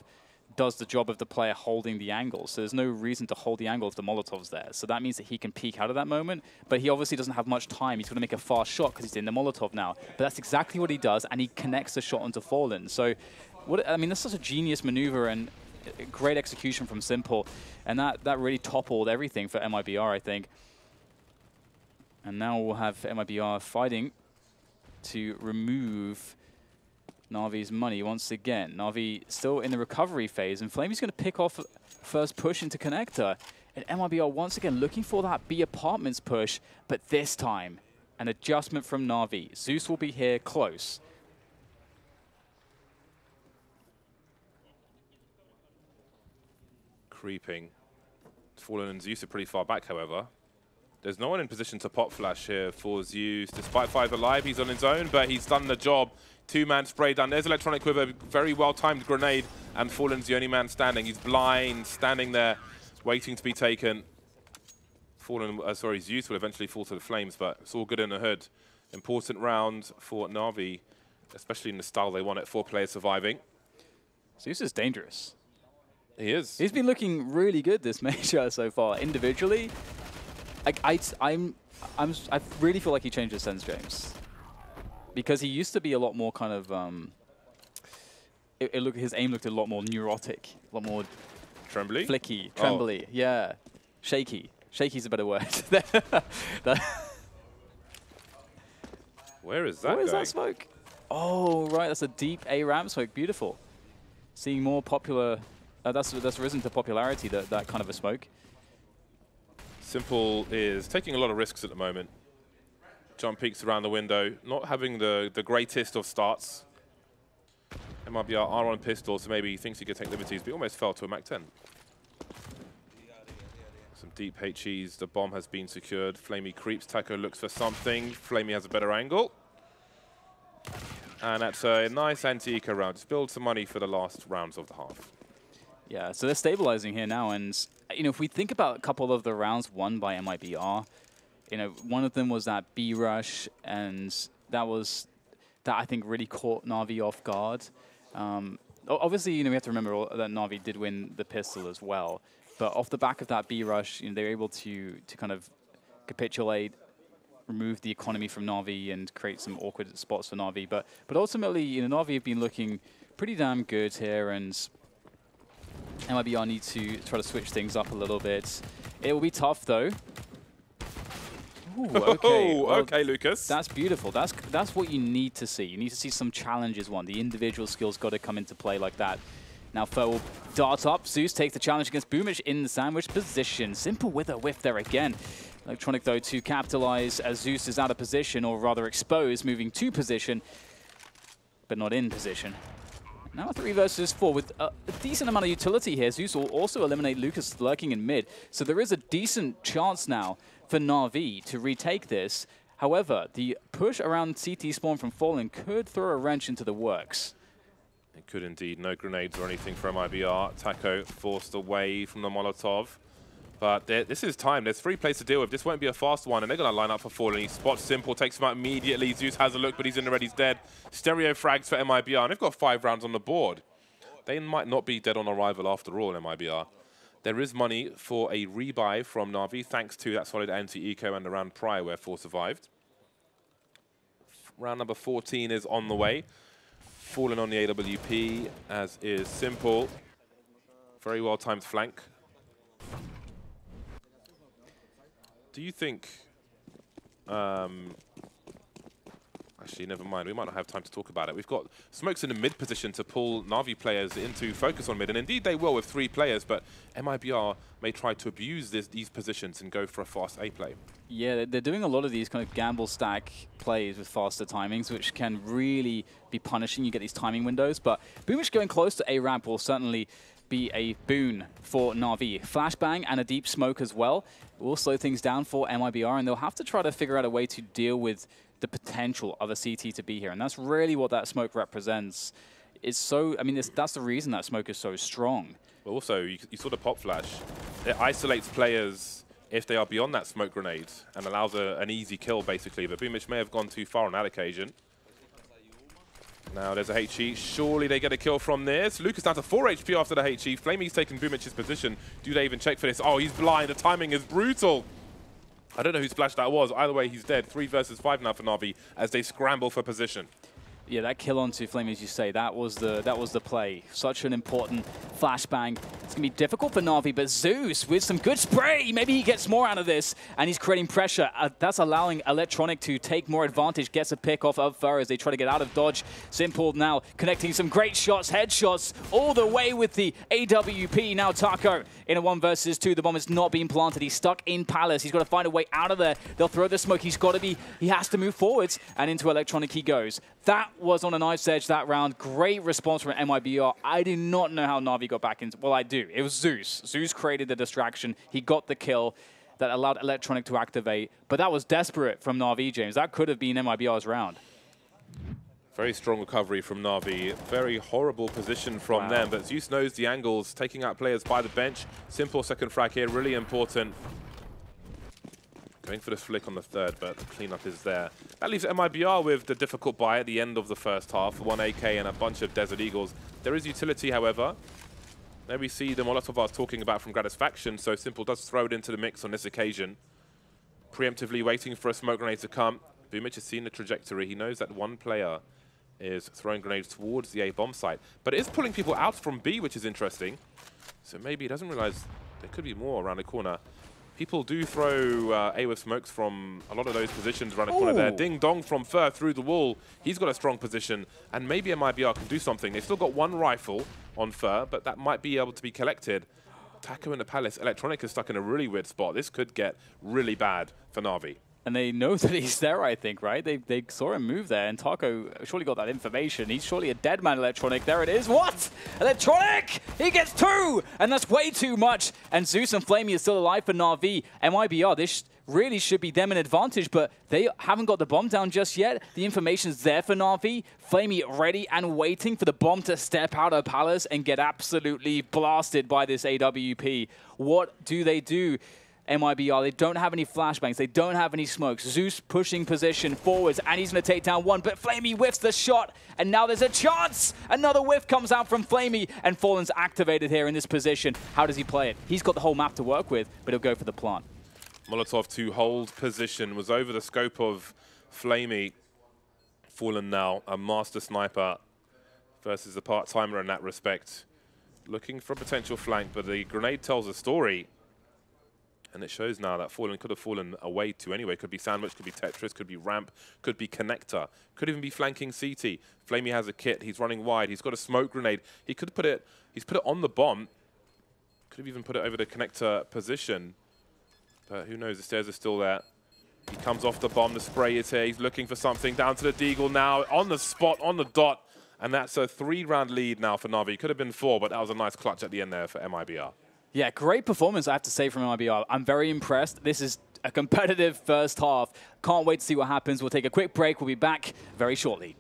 does the job of the player holding the angle. So there's no reason to hold the angle if the Molotov's there. So that means that he can peek out of that moment, but he obviously doesn't have much time. He's going to make a fast shot because he's in the Molotov now. But that's exactly what he does, and he connects the shot onto Fallen. So, I mean, that's such a genius maneuver and great execution from Simple, and that really toppled everything for MIBR, I think. And now we'll have MIBR fighting to remove Navi's money once again. Navi still in the recovery phase, and Flamey's going to pick off first push into connector. And MIBR once again looking for that B apartments push, but this time an adjustment from Navi. Zeus will be here close. Creeping. Fallen and Zeus are pretty far back, however. There's no one in position to pop flash here for Zeus. Despite 5 alive, he's on his own, but he's done the job. 2-man spray done. There's Electronic with a very well-timed grenade, and Fallen's the only man standing. He's blind, standing there, waiting to be taken. Zeus will eventually fall to the flames, but it's all good in the hood. Important round for Navi, especially in the style they want it, 4 players surviving. Zeus is dangerous. He is. He's been looking really good this major so far. Individually, I really feel like he changed his sense, James. Because he used to be a lot more kind of, his aim looked a lot more neurotic, a lot more trembly, flicky, trembly, yeah, shaky. Shaky's a better word. Where is that Where is that smoke? Oh, right, that's a deep A ramp smoke. Beautiful. Seeing more popular. That's risen to popularity. That kind of a smoke. Simple is taking a lot of risks at the moment. Jump peeks around the window, not having the greatest of starts. MIBR are on pistol, so maybe he thinks he could take liberties, but he almost fell to a Mach 10. Some deep HEs, the bomb has been secured. Flamey creeps, Taco looks for something. Flamey has a better angle. And that's a nice anti-eco round. Just build some money for the last rounds of the half. Yeah, so they're stabilizing here now, and if we think about a couple of the rounds won by MIBR, one of them was that B rush, and that I think really caught Navi off guard. Obviously, we have to remember that Navi did win the pistol as well, but off the back of that B rush, they were able to kind of capitulate, remove the economy from Navi, and create some awkward spots for Navi. But ultimately, Navi have been looking pretty damn good here, and MIBR need to try to switch things up a little bit. It will be tough though. Ooh, okay. Well, okay, Lucas. That's beautiful. That's what you need to see. You need to see some challenges won. The individual skills got to come into play like that. Now Fer will dart up. Zeus takes the challenge against Boomich in the sandwich position. Simple with a whiff there again. Electronic though to capitalize as Zeus is out of position, or rather exposed, moving to position, but not in position. Now 3 versus 4 with a decent amount of utility here. Zeus will also eliminate Lucas lurking in mid. So there is a decent chance now for Navi to retake this. However, the push around CT spawn from Fallen could throw a wrench into the works. It could indeed. No grenades or anything from MIBR. Taco forced away from the Molotov. But this is time. There's 3 plays to deal with. This won't be a fast one, and they're going to line up for Fallen. He spots Simple, takes him out immediately. Zeus has a look, but he's in already. He's dead. Stereo frags for MIBR, and they've got 5 rounds on the board. They might not be dead on arrival after all, MIBR. There is money for a rebuy from Navi, thanks to that solid anti-eco and the round prior where 4 survived. Round number 14 is on the way. Fallen on the AWP, as is Simple. Very well-timed flank. Do you think... actually, never mind. We might not have time to talk about it. We've got smokes in the mid position to pull Navi players into focus on mid, and indeed they will with 3 players, but MIBR may try to abuse these positions and go for a fast A play. Yeah, they're doing a lot of these kind of gamble stack plays with faster timings, which can really be punishing. You get these timing windows, but Boomich going close to A ramp will certainly be a boon for Navi. Flashbang and a deep smoke as well will slow things down for MIBR, and they'll have to try to figure out a way to deal with the potential of a CT to be here. And that's really what that smoke represents. It's so, I mean, that's the reason that smoke is so strong. But also, you saw the pop flash. It isolates players if they are beyond that smoke grenade and allows an easy kill, basically. But Boomich may have gone too far on that occasion. Now there's a HE. Surely they get a kill from this. Lucas down to 4 HP after the HE. Flamey's taken Boomich's position. Do they even check for this? Oh, he's blind. The timing is brutal. I don't know whose splash that was. Either way, he's dead. 3 versus 5 now for Navi as they scramble for position. Yeah, that kill onto Flamey, as you say, that was the play. Such an important flashbang. It's going to be difficult for Navi, but Zeus with some good spray. Maybe he gets more out of this, and he's creating pressure. That's allowing Electronic to take more advantage, gets a pick off of Fur as they try to get out of dodge. Simple now connecting some great shots, headshots, all the way with the AWP. Now Taco in a 1 versus 2. The bomb is not being planted. He's stuck in Palace. He's got to find a way out of there. They'll throw the smoke. He has to move forwards, and into Electronic he goes. That was on a knife's edge that round. Great response from MIBR. I do not know how Navi got back into... Well, I do. It was Zeus. Zeus created the distraction. He got the kill that allowed Electronic to activate. But that was desperate from Navi, James. That could have been MIBR's round. Very strong recovery from Navi. Very horrible position from them. But Zeus knows the angles, taking out players by the bench. Simple second frag here, really important. Going for the flick on the 3rd, but the cleanup is there. That leaves MIBR with the difficult buy at the end of the first half. 1 AK and a bunch of Desert Eagles. There is utility, however. There we see the Molotovs talking about from Gratisfaction, so Simple does throw it into the mix on this occasion. Preemptively waiting for a smoke grenade to come. Boomich has seen the trajectory. He knows that 1 player is throwing grenades towards the A bomb site. But it is pulling people out from B, which is interesting. So maybe he doesn't realize there could be more around the corner. People do throw A with smokes from a lot of those positions around the corner there. Ding Dong from Fur through the wall. He's got a strong position, and maybe MIBR can do something. They've still got 1 rifle on Fur, but that might be able to be collected. Taco in the Palace. Electronic is stuck in a really weird spot. This could get really bad for Navi. And they know that he's there, I think, right? They saw him move there, and Taco surely got that information. He's surely a dead man, Electronic. There it is. What? Electronic! He gets 2! And that's way too much. And Zeus and Flamey are still alive for Navi. MIBR, this really should be them an advantage, but they haven't got the bomb down just yet. The information's there for Navi. Flamey ready and waiting for the bomb to step out of Palace and get absolutely blasted by this AWP. What do they do? MIBR, they don't have any flashbangs, they don't have any smokes. Zeus pushing position forwards, and he's going to take down 1, but Flamey whiffs the shot, and now there's a chance! Another whiff comes out from Flamey, and Fallen's activated here in this position. How does he play it? He's got the whole map to work with, but he'll go for the plant. Molotov to hold position was over the scope of Flamey. Fallen now, a master sniper versus a part-timer in that respect. Looking for a potential flank, but the grenade tells a story. And it shows now that Fallen could have fallen away to anyway. Could be Sandwich, could be Tetris, could be Ramp, could be Connector. Could even be flanking CT. Flamey has a kit. He's running wide. He's got a smoke grenade. He could put it. He's put it on the bomb. Could have even put it over the Connector position. But who knows? The stairs are still there. He comes off the bomb. The spray is here. He's looking for something. Down to the Deagle now. On the spot, on the dot. And that's a 3-round lead now for Navi. Could have been 4, but that was a nice clutch at the end there for MIBR. Yeah, great performance, I have to say, from MIBR. I'm very impressed. This is a competitive first half. Can't wait to see what happens. We'll take a quick break. We'll be back very shortly.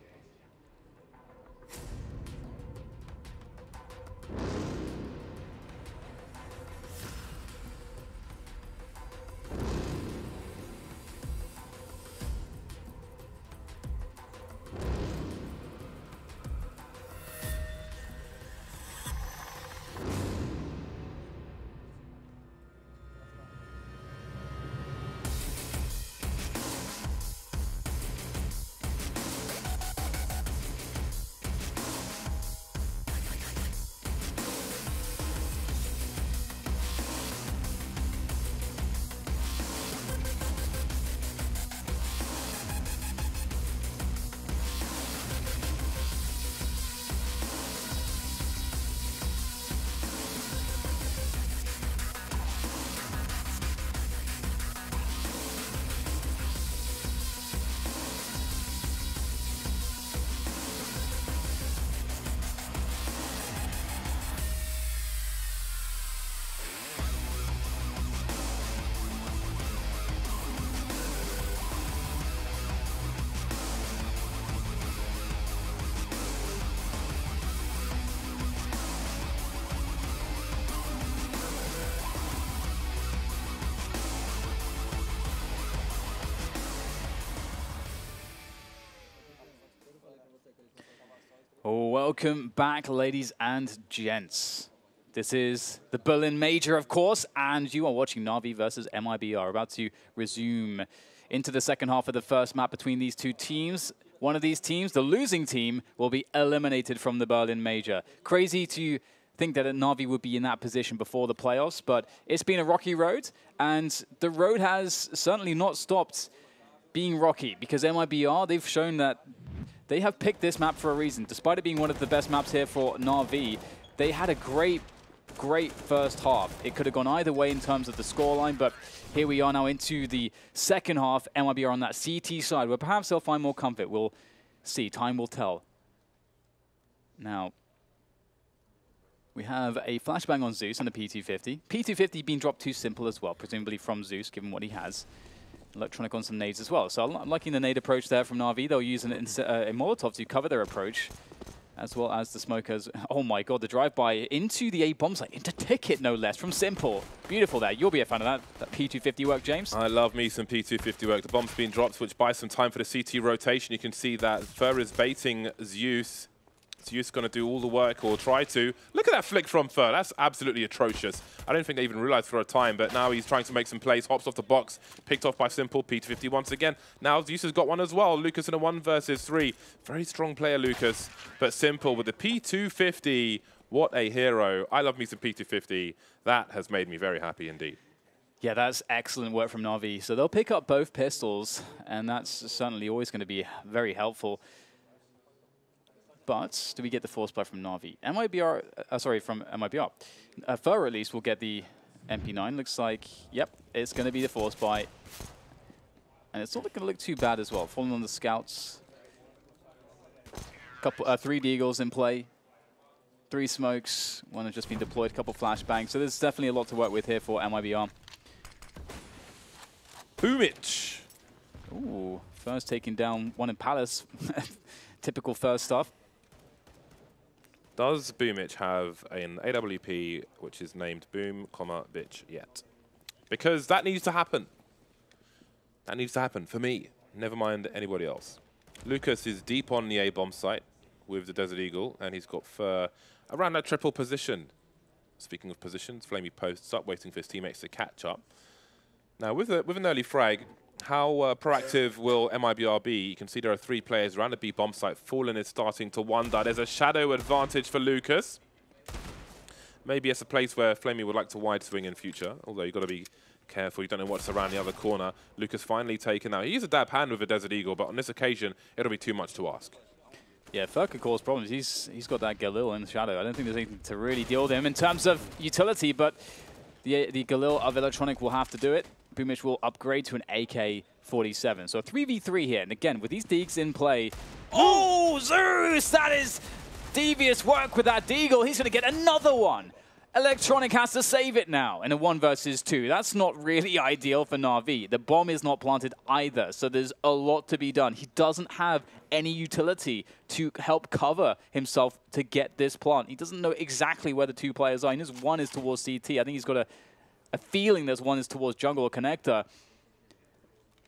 Welcome back, ladies and gents. This is the Berlin Major, of course, and you are watching Navi versus MIBR. About to resume into the second half of the first map between these two teams. One of these teams, the losing team, will be eliminated from the Berlin Major. Crazy to think that Navi would be in that position before the playoffs, but it's been a rocky road, and the road has certainly not stopped being rocky, because MIBR, they've shown that they have picked this map for a reason. Despite it being one of the best maps here for Navi, they had a great first half. It could have gone either way in terms of the scoreline, but here we are now into the second half. MIBR on that CT side, where perhaps they'll find more comfort. We'll see. Time will tell. Now, we have a flashbang on Zeus and a P250. P250 being dropped too simple as well, presumably from Zeus, given what he has. Electronic on some nades as well. So I'm liking the nade approach there from Navi. They'll use a Molotov to cover their approach, as well as the smokers. Oh my god, the drive-by into the A bomb site, into Ticket no less, from Simple. Beautiful there. You'll be a fan of that P250 work, James. I love me some P250 work. The bomb's being dropped, which buys some time for the CT rotation. You can see that Fur is baiting Zeus. Zeus going to do all the work, or try to. Look at that flick from Fur. That's absolutely atrocious. I don't think they even realized for a time, but now he's trying to make some plays. Hops off the box, picked off by Simple. P250 once again. Now Zeus has got one as well. Lucas in a 1 versus 3. Very strong player, Lucas. But Simple with the P250. What a hero. I love me some P250. That has made me very happy indeed. Yeah, that's excellent work from Navi. So they'll pick up both pistols, and that's certainly always going to be very helpful. But do we get the force play from Navi? From MIBR. Fur at least will get the MP9. Looks like, yep, it's going to be the force buy. And it's not going to look too bad as well. Falling on the scouts. 3 Deagles in play. 3 smokes. 1 has just been deployed. Couple flashbangs. So there's definitely a lot to work with here for MIBR. Boomich. Ooh, first taking down 1 in Palace. Typical first stuff. Does Boomich have an AWP which is named Boom, Bitch yet? Because that needs to happen. That needs to happen for me. Never mind anybody else. Lucas is deep on the A-bomb site with the Desert Eagle, and he's got Fur around that triple position. Speaking of positions, Flamey posts up, waiting for his teammates to catch up. Now, with an early frag, how proactive will MIBR be? You can see there are 3 players around the B bomb site. Fallen is starting to wonder. There's a shadow advantage for Lucas. Maybe it's a place where Flamey would like to wide swing in future, although you've got to be careful. You don't know what's around the other corner. Lucas finally taken out. He's a dab hand with a Desert Eagle, but on this occasion, it'll be too much to ask. Yeah, Fur could cause problems. He's got that Galil in the shadow. I don't think there's anything to really deal with him in terms of utility, but the Galil of Electronic will have to do it. Boomich will upgrade to an AK-47. So a 3v3 here. And again, with these Deags in play. Oh, Zeus! That is devious work with that Deagle. He's going to get another one. Electronic has to save it now in a 1 versus 2. That's not really ideal for Navi. The bomb is not planted either, so there's a lot to be done. He doesn't have any utility to help cover himself to get this plant. He doesn't know exactly where the 2 players are. He knows 1 is towards CT. I think he's got a feeling there's 1 is towards jungle or connector.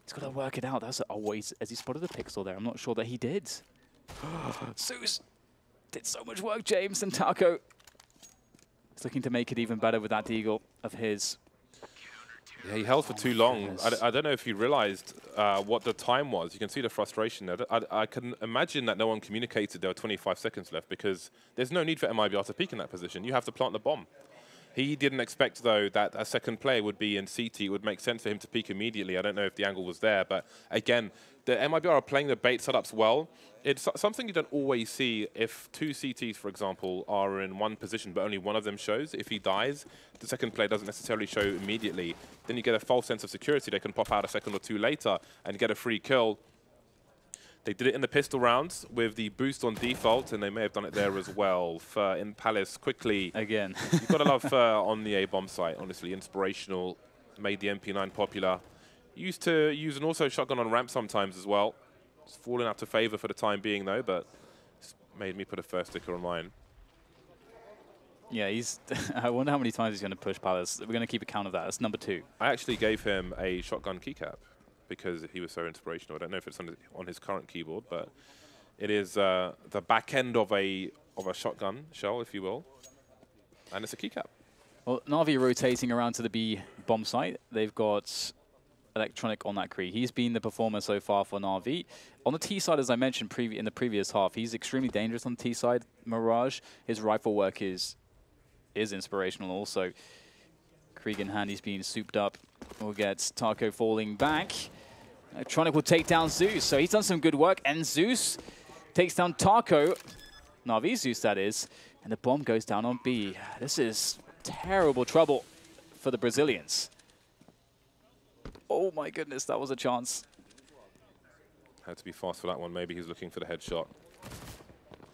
He's got to work it out. That's always, as he spotted a pixel there. I'm not sure that he did. Zeus did so much work, James, and Taco is looking to make it even better with that Deagle of his. Yeah, he held for too long. I don't know if he realized what the time was. You can see the frustration there. I can imagine that no one communicated there were 25 seconds left, because there's no need for MIBR to peek in that position. You have to plant the bomb. He didn't expect, though, that a second player would be in CT. It would make sense for him to peek immediately. I don't know if the angle was there, but again, the MIBR are playing the bait setups well. It's something you don't always see if 2 CTs, for example, are in 1 position, but only 1 of them shows. If he dies, the second player doesn't necessarily show immediately. Then you get a false sense of security. They can pop out a second or 2 later and get a free kill. They did it in the pistol rounds with the boost on default, and they may have done it there as well. Fur in Palace quickly. Again. You've got to love Fur on the A-bomb site. Honestly, inspirational. Made the MP9 popular. Used to use an auto shotgun on ramp sometimes as well. It's fallen out of favor for the time being, though, but it's made me put a Fur sticker on mine. Yeah, he's. I wonder how many times he's going to push Palace. We're going to keep a count of that. That's number 2. I actually gave him a shotgun keycap because he was so inspirational. I don't know if it's on his current keyboard, but It is the back end of a shotgun shell, if you will, and it's a keycap. Well, Navi rotating around to the B bomb site. They've got Electronic on that Kree. He's been the performer so far for Navi. On the T side, as I mentioned in the previous half, he's extremely dangerous on the T side. Mirage, his rifle work is inspirational also. Krieg in hand, he's being souped up. We'll get Taco falling back. Electronic will take down Zeus, so he's done some good work, and Zeus takes down Taco. Navi Zeus, that is, and the bomb goes down on B. This is terrible trouble for the Brazilians. Oh my goodness, that was a chance. Had to be fast for that one. Maybe he's looking for the headshot.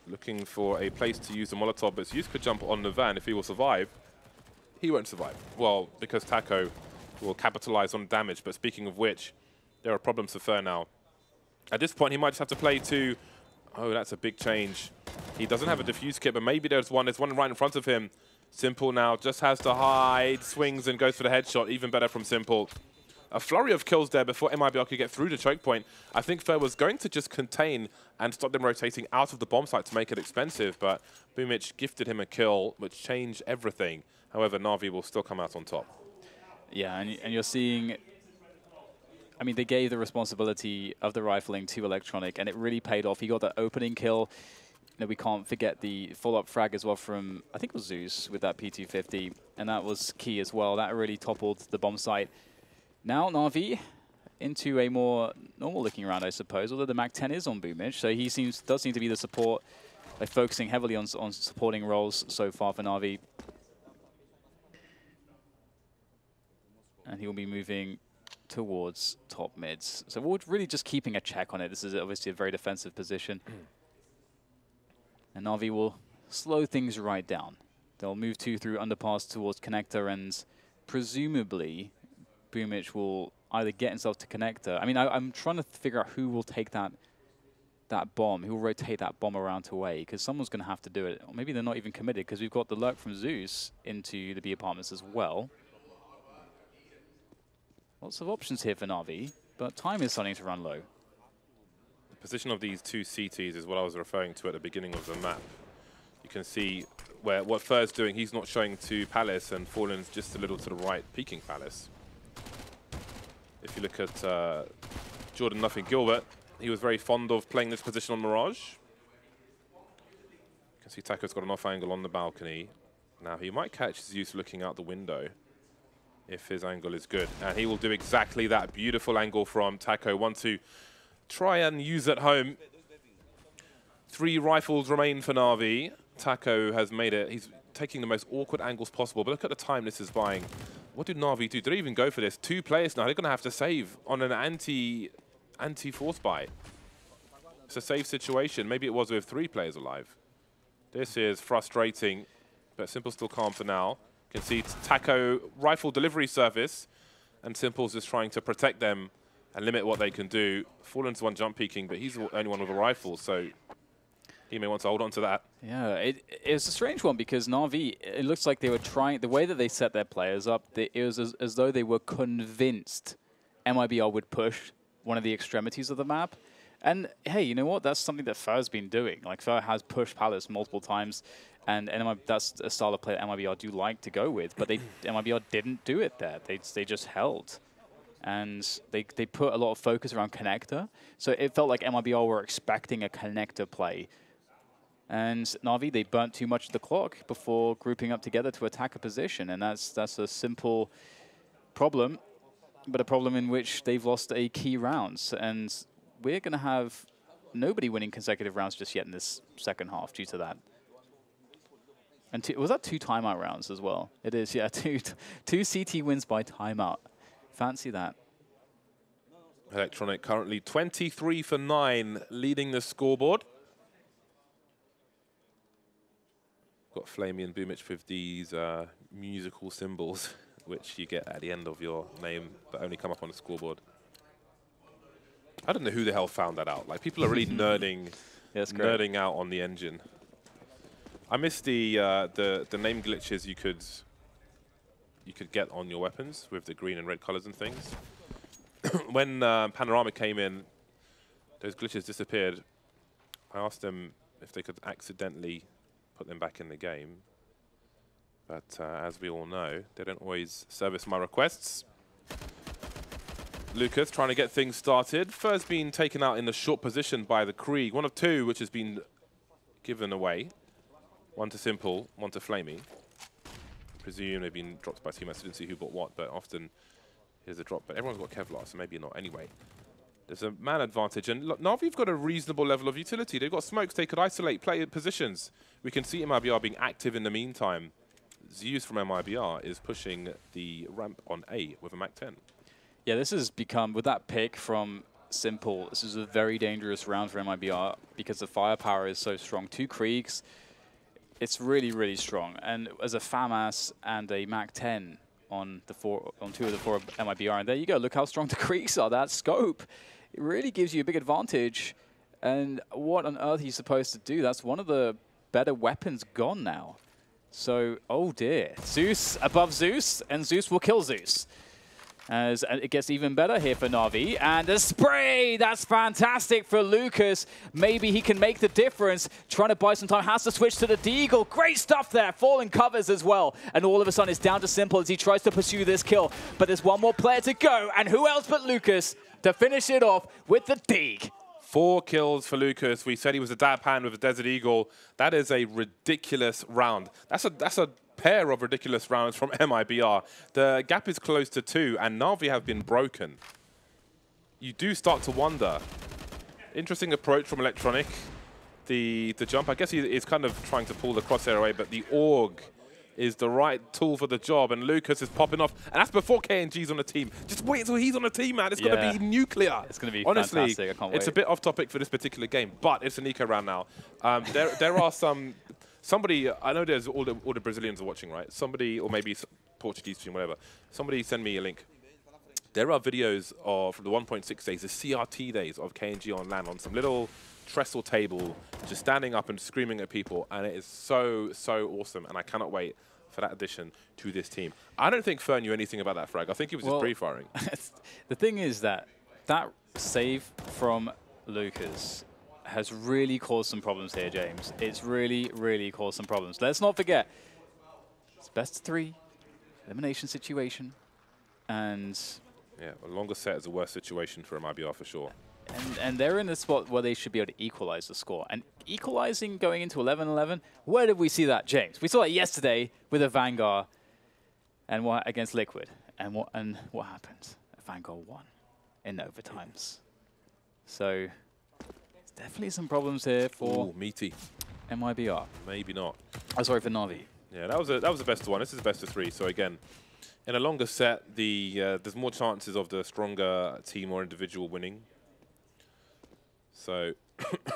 Looking for a place to use the Molotov, but Zeus could jump on the van if he will survive. He won't survive. Well, because Taco will capitalize on damage. But speaking of which, there are problems for Fer now. At this point, he might just have to play to... Oh, that's a big change. He doesn't have a defuse kit, but maybe there's one. There's one right in front of him. Simple now just has to hide, swings and goes for the headshot. Even better from Simple. A flurry of kills there before MIBR could get through the choke point. I think Fer was going to just contain and stop them rotating out of the bomb site to make it expensive, but Boomich gifted him a kill, which changed everything. However, Navi will still come out on top. Yeah, and you're seeing... I mean, they gave the responsibility of the rifling to Electronic, and it really paid off. He got that opening kill. You know, we can't forget the follow-up frag as well from, I think it was Zeus with that P250, and that was key as well. That really toppled the bomb site. Now Navi into a more normal-looking round, I suppose, although the MAC-10 is on Boomich, so he does seem to be the support, by focusing heavily on supporting roles so far for Navi. And he will be moving towards top mids. So we're really just keeping a check on it. This is obviously a very defensive position. And Navi will slow things right down. They'll move through underpass towards connector, and presumably Boomich will either get himself to connector. I mean, I'm trying to figure out who will take that bomb, who will rotate that bomb around to A, because someone's going to have to do it. Or maybe they're not even committed, because we've got the lurk from Zeus into the B apartments as well. Lots of options here for Navi, but time is starting to run low. The position of these two CTs is what I was referring to at the beginning of the map. You can see what Fer's doing. He's not showing to Palace, and Fallen's just a little to the right, peeking Palace. If you look at Jordan Nothing Gilbert, he was very fond of playing this position on Mirage. You can see Taco's got an off angle on the balcony. Now he might catch Zeus looking out the window if his angle is good. And he will do exactly that. Beautiful angle from Taco. One to try and use at home. 3 rifles remain for Navi. Taco has made it. He's taking the most awkward angles possible. But look at the time this is buying. What did Navi do? Did they even go for this? 2 players now. They're going to have to save on an anti-force buy. It's a safe situation. Maybe it was with 3 players alive. This is frustrating, but Simple still calm for now. You can see Taco rifle delivery service, and Simple's just trying to protect them and limit what they can do. Fallen's one jump peeking, but he's the only one with a rifle, so he may want to hold on to that. Yeah, it's a strange one because Navi, it looks like they were trying, the way that they set their players up, it was as though they were convinced MIBR would push one of the extremities of the map. And hey, you know what? That's something that Fer's been doing. Like, Fer has pushed Palace multiple times, and that's a style of play that MIBR do like to go with. But MIBR didn't do it there. They just held. And they put a lot of focus around connector. So it felt like MIBR were expecting a connector play. And Navi, they burnt too much of the clock before grouping up together to attack a position. And that's a simple problem, but a problem in which they've lost a key rounds. And we're going to have nobody winning consecutive rounds just yet in this second half due to that. And was that 2 timeout rounds as well? It is, yeah, two CT wins by timeout. Fancy that. Electronic currently 23 for 9, leading the scoreboard. Got Flamey and Boomich with these musical symbols, which you get at the end of your name, but only come up on the scoreboard. I don't know who the hell found that out. Like, people are really nerding out on the engine. I miss the name glitches you could get on your weapons with the green and red colors and things. When Panorama came in, those glitches disappeared. I asked them if they could accidentally put them back in the game. But as we all know, they don't always service my requests. Lucas trying to get things started. First being taken out in the short position by the Krieg. One of two which has been given away. One to Simple, one to Flamey. Presume they've been dropped by teammates. I didn't see who bought what, but often here's a drop. But everyone's got Kevlar, so maybe not. Anyway, there's a man advantage. And look, Navi've got a reasonable level of utility. They've got smokes. They could isolate, play positions. We can see MIBR being active in the meantime. Zeus from MIBR is pushing the ramp on A with a MAC-10. Yeah, this has become, with that pick from Simple, this is a very dangerous round for MIBR because the firepower is so strong. 2 Kriegs, it's really, really strong. And as a FAMAS and a MAC-10 on 2 of the 4 of MIBR, and there you go, look how strong the Kriegs are. That scope, it really gives you a big advantage. And what on earth are you supposed to do? That's one of the better weapons gone now. So, oh dear, Zeus above Zeus, and Zeus will kill Zeus. As it gets even better here for Navi. And the spray! That's fantastic for Lucas. Maybe he can make the difference. Trying to buy some time. Has to switch to the Deagle. Great stuff there. Falling covers as well. And all of a sudden it's down to Simple as he tries to pursue this kill. But there's one more player to go. And who else but Lucas to finish it off with the Deag. 4 kills for Lucas. We said he was a dab hand with a Desert Eagle. That is a ridiculous round. That's a pair of ridiculous rounds from MIBR. The gap is close to 2, and Navi have been broken. You do start to wonder. Interesting approach from Electronic. The jump, I guess he is kind of trying to pull the crosshair away, but the AUG is the right tool for the job, and Lucas is popping off. And that's before KNG's on the team. Just wait until he's on the team, man. It's going to be nuclear. It's going to be honestly, fantastic. I can't wait. It's a bit off topic for this particular game, but it's an eco round now. There are somebody, I know there's all the Brazilians are watching, right? Somebody, or maybe Portuguese team, whatever. Somebody send me a link. There are videos of the 1.6 days, the CRT days of KNG on LAN on some little trestle table, just standing up and screaming at people, and it is so, so awesome, and I cannot wait for that addition to this team. I don't think Fer knew anything about that frag. I think he was just pre-firing. The thing is that save from Lucas has really caused some problems here, James. It's really, really caused some problems. Let's not forget, it's best of 3, elimination situation, and... Yeah, a longer set is a worse situation for MIBR for sure. And they're in a spot where they should be able to equalize the score. And equalizing going into 11-11, where did we see that, James? We saw it yesterday with a Vanguard and against Liquid. And what happened? Vanguard won in overtimes. So there's definitely some problems here for meaty MIBR. Maybe not. Oh, sorry, for Navi. Yeah, that was the best of 1. This is the best of 3. So again, in a longer set, there's more chances of the stronger team or individual winning. So,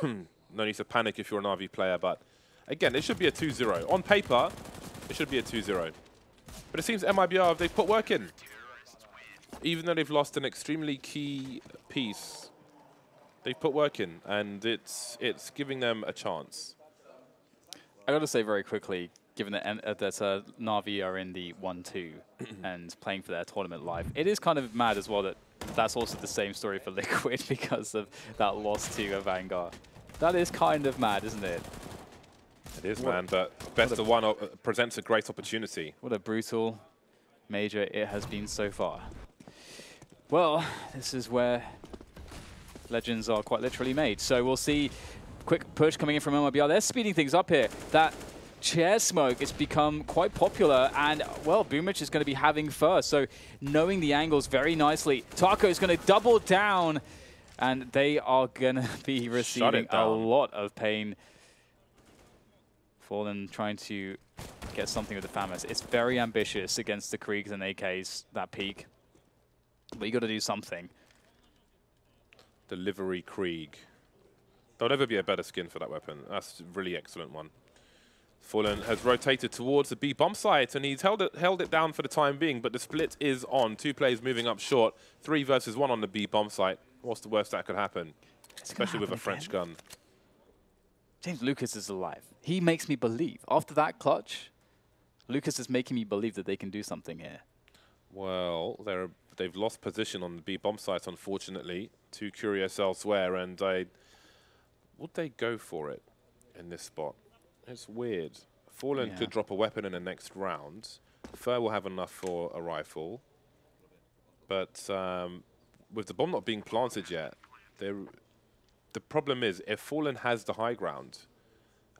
no need to panic if you're a Navi player, but again, it should be a 2-0. On paper, it should be a 2-0. But it seems MIBR, they've put work in. Even though they've lost an extremely key piece, they've put work in, and it's giving them a chance. I got to say very quickly, given that Navi are in the 1-2 and playing for their tournament live, it is kind of mad as well that that's also the same story for Liquid because of that loss to a Vanguard. That is kind of mad, isn't it? It is, man, but best of 1 presents a great opportunity. What a brutal major it has been so far. Well, this is where legends are quite literally made. So we'll see quick push coming in from MIBR. They're speeding things up here. That chair smoke has become quite popular, and, well, Boomich is going to be having first. So knowing the angles very nicely, Taco is going to double down, and they are going to be receiving a lot of pain. Fallen trying to get something with the FAMAS. It's very ambitious against the Kriegs and AKs, that peak. But you got to do something. Delivery Krieg. There'll never be a better skin for that weapon. That's a really excellent one. Fallen has rotated towards the B bomb site, and he's held it down for the time being, but the split is on. 2 players moving up short. 3 versus 1 on the B bomb site. What's the worst that could happen? Especially with a French gun. James, Lucas is alive. He makes me believe. After that clutch, Lucas is making me believe that they can do something here. Well, they've lost position on the B bomb site, unfortunately. 2 Curious elsewhere, and would they go for it in this spot? It's weird. Fallen could drop a weapon in the next round. Fur will have enough for a rifle. But with the bomb not being planted yet, the problem is if Fallen has the high ground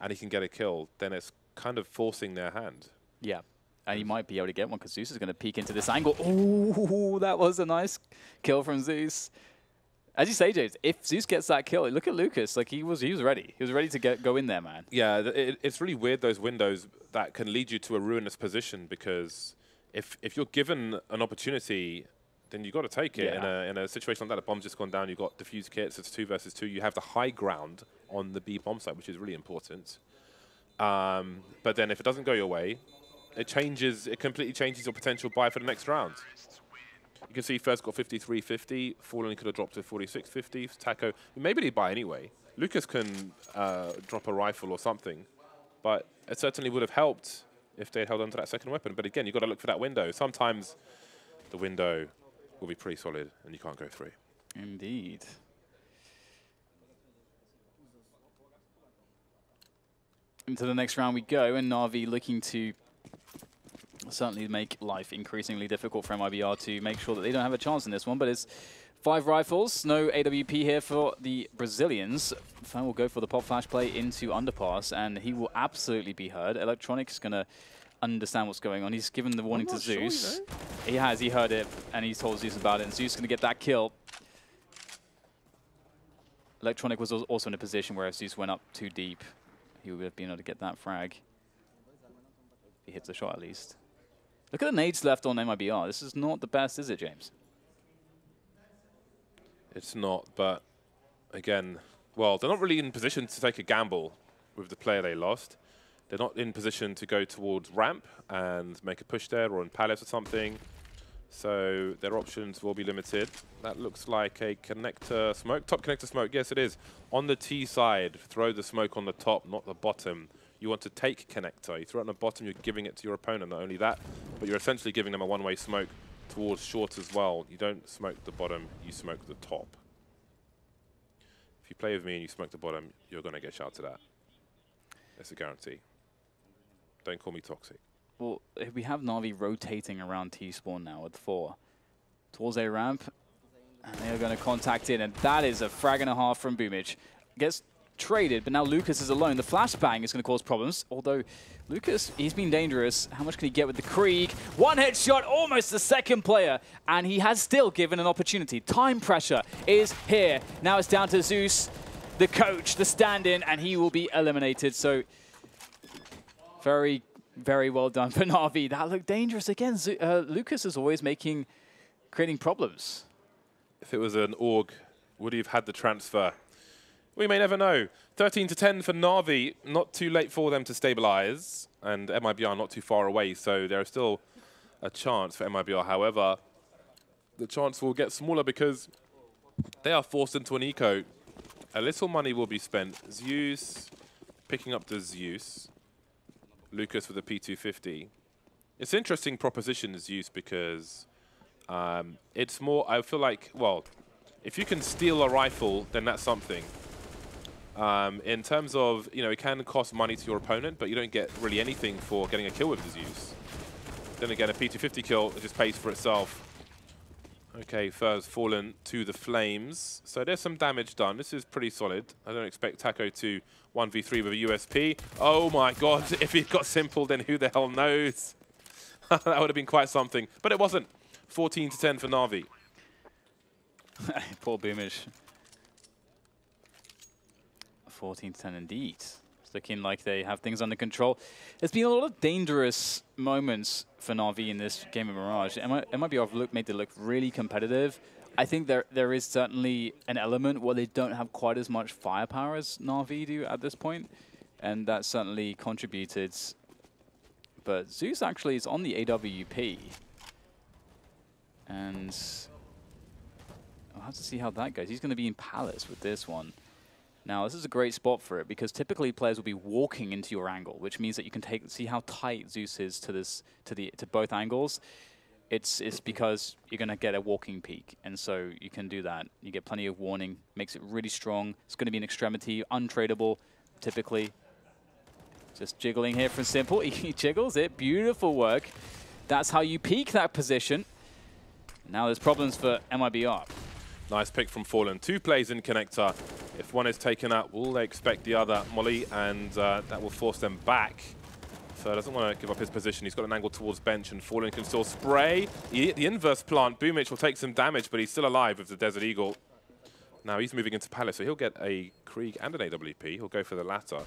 and he can get a kill, then it's kind of forcing their hand. Yeah. And he might be able to get one because Zeus is going to peek into this angle. Oh, that was a nice kill from Zeus. As you say, James, if Zeus gets that kill, look at Lucas. Like he was ready. He was ready to go in there, man. Yeah, it's really weird, those windows that can lead you to a ruinous position, because if you're given an opportunity, then you've got to take it. In a situation like that, a bomb's just gone down, you've got defuse kits, it's 2 versus 2. You have the high ground on the B bomb site, which is really important. But then if it doesn't go your way, it completely changes your potential buy for the next round. You can see first got 53.50, Fallen could have dropped to 46.50, Taco, maybe they buy anyway. Lucas can drop a rifle or something, but it certainly would have helped if they had held on to that second weapon. But again, you've got to look for that window. Sometimes the window will be pretty solid and you can't go through. Indeed. Into the next round we go, and Navi looking to certainly make life increasingly difficult for MIBR to make sure that they don't have a chance in this one, but it's 5 rifles, no AWP here for the Brazilians. Fan will go for the pop flash play into underpass, and he will absolutely be heard. Electronic's going to understand what's going on. He's given the warning to Zeus. Sure, you know. He heard it, and he's told Zeus about it, and Zeus is going to get that kill. Electronic was also in a position where if Zeus went up too deep, he would have been able to get that frag. He hits the shot at least. Look at the nades left on MIBR. This is not the best, is it, James? It's not, but again, well, they're not really in position to take a gamble with the player they lost. They're not in position to go towards ramp and make a push there or in palace or something. So their options will be limited. That looks like a connector smoke. Top connector smoke, yes it is. On the T side, throw the smoke on the top, not the bottom. You want to take connector. You throw it on the bottom, you're giving it to your opponent. Not only that, but you're essentially giving them a one-way smoke towards short as well. You don't smoke the bottom, you smoke the top. If you play with me and you smoke the bottom, you're going to get shouted at. That's a guarantee. Don't call me toxic. Well, we have Navi rotating around T-spawn now with 4. Towards a ramp, and they're going to contact in, and that is a frag and a half from Boomage. Gets traded, but now Lucas is alone. The flashbang is going to cause problems, although Lucas, he's been dangerous. How much can he get with the Krieg? One headshot, almost the second player, and he has still given an opportunity. Time pressure is here. Now it's down to Zeus, the coach, the stand-in, and he will be eliminated. So very, very well done for Navi. That looked dangerous again. Lucas is always creating problems. If it was an org, would he have had the transfer? We may never know. 13-10 for Navi. Not too late for them to stabilize. And MIBR not too far away, so there is still a chance for MIBR. However, the chance will get smaller because they are forced into an eco. A little money will be spent. Zeus picking up the Zeus. Lucas with a P250. It's an interesting proposition, Zeus, because it's more, I feel like, well, if you can steal a rifle, then that's something. In terms of, you know, it can cost money to your opponent, but you don't get really anything for getting a kill with the Zeus. Then again, a P250 kill, it just pays for itself. Okay, first fallen to the flames. So there's some damage done. This is pretty solid. I don't expect Taco to 1v3 with a USP. Oh my god, if it got simple, then who the hell knows? That would have been quite something. But it wasn't. 14-10 for Navi. Poor Boomage. 14-10 indeed. It's looking like they have things under control. There's been a lot of dangerous moments for Navi in this game of Mirage. MIBR made it look really competitive. I think there is certainly an element where they don't have quite as much firepower as Navi do at this point, and that certainly contributed. But Zeus actually is on the AWP, and I'll have to see how that goes. He's going to be in Palace with this one. Now, this is a great spot for it because typically players will be walking into your angle, which means that you can see how tight Zeus is to both angles. it's because you're going to get a walking peak. And so you can do that. You get plenty of warning. Makes it really strong. It's going to be an extremity, untradeable, typically. Just jiggling here from Simple. He jiggles it. Beautiful work. That's how you peak that position. Now there's problems for MIBR. Nice pick from Fallen. 2 plays in connector. If one is taken out, will they expect the other molly? And that will force them back. So doesn't want to give up his position. He's got an angle towards bench, and Fallen can still spray. The inverse plant. Boomich will take some damage, but he's still alive with the Desert Eagle. Now he's moving into Palace, so he'll get a Krieg and an AWP. He'll go for the latter.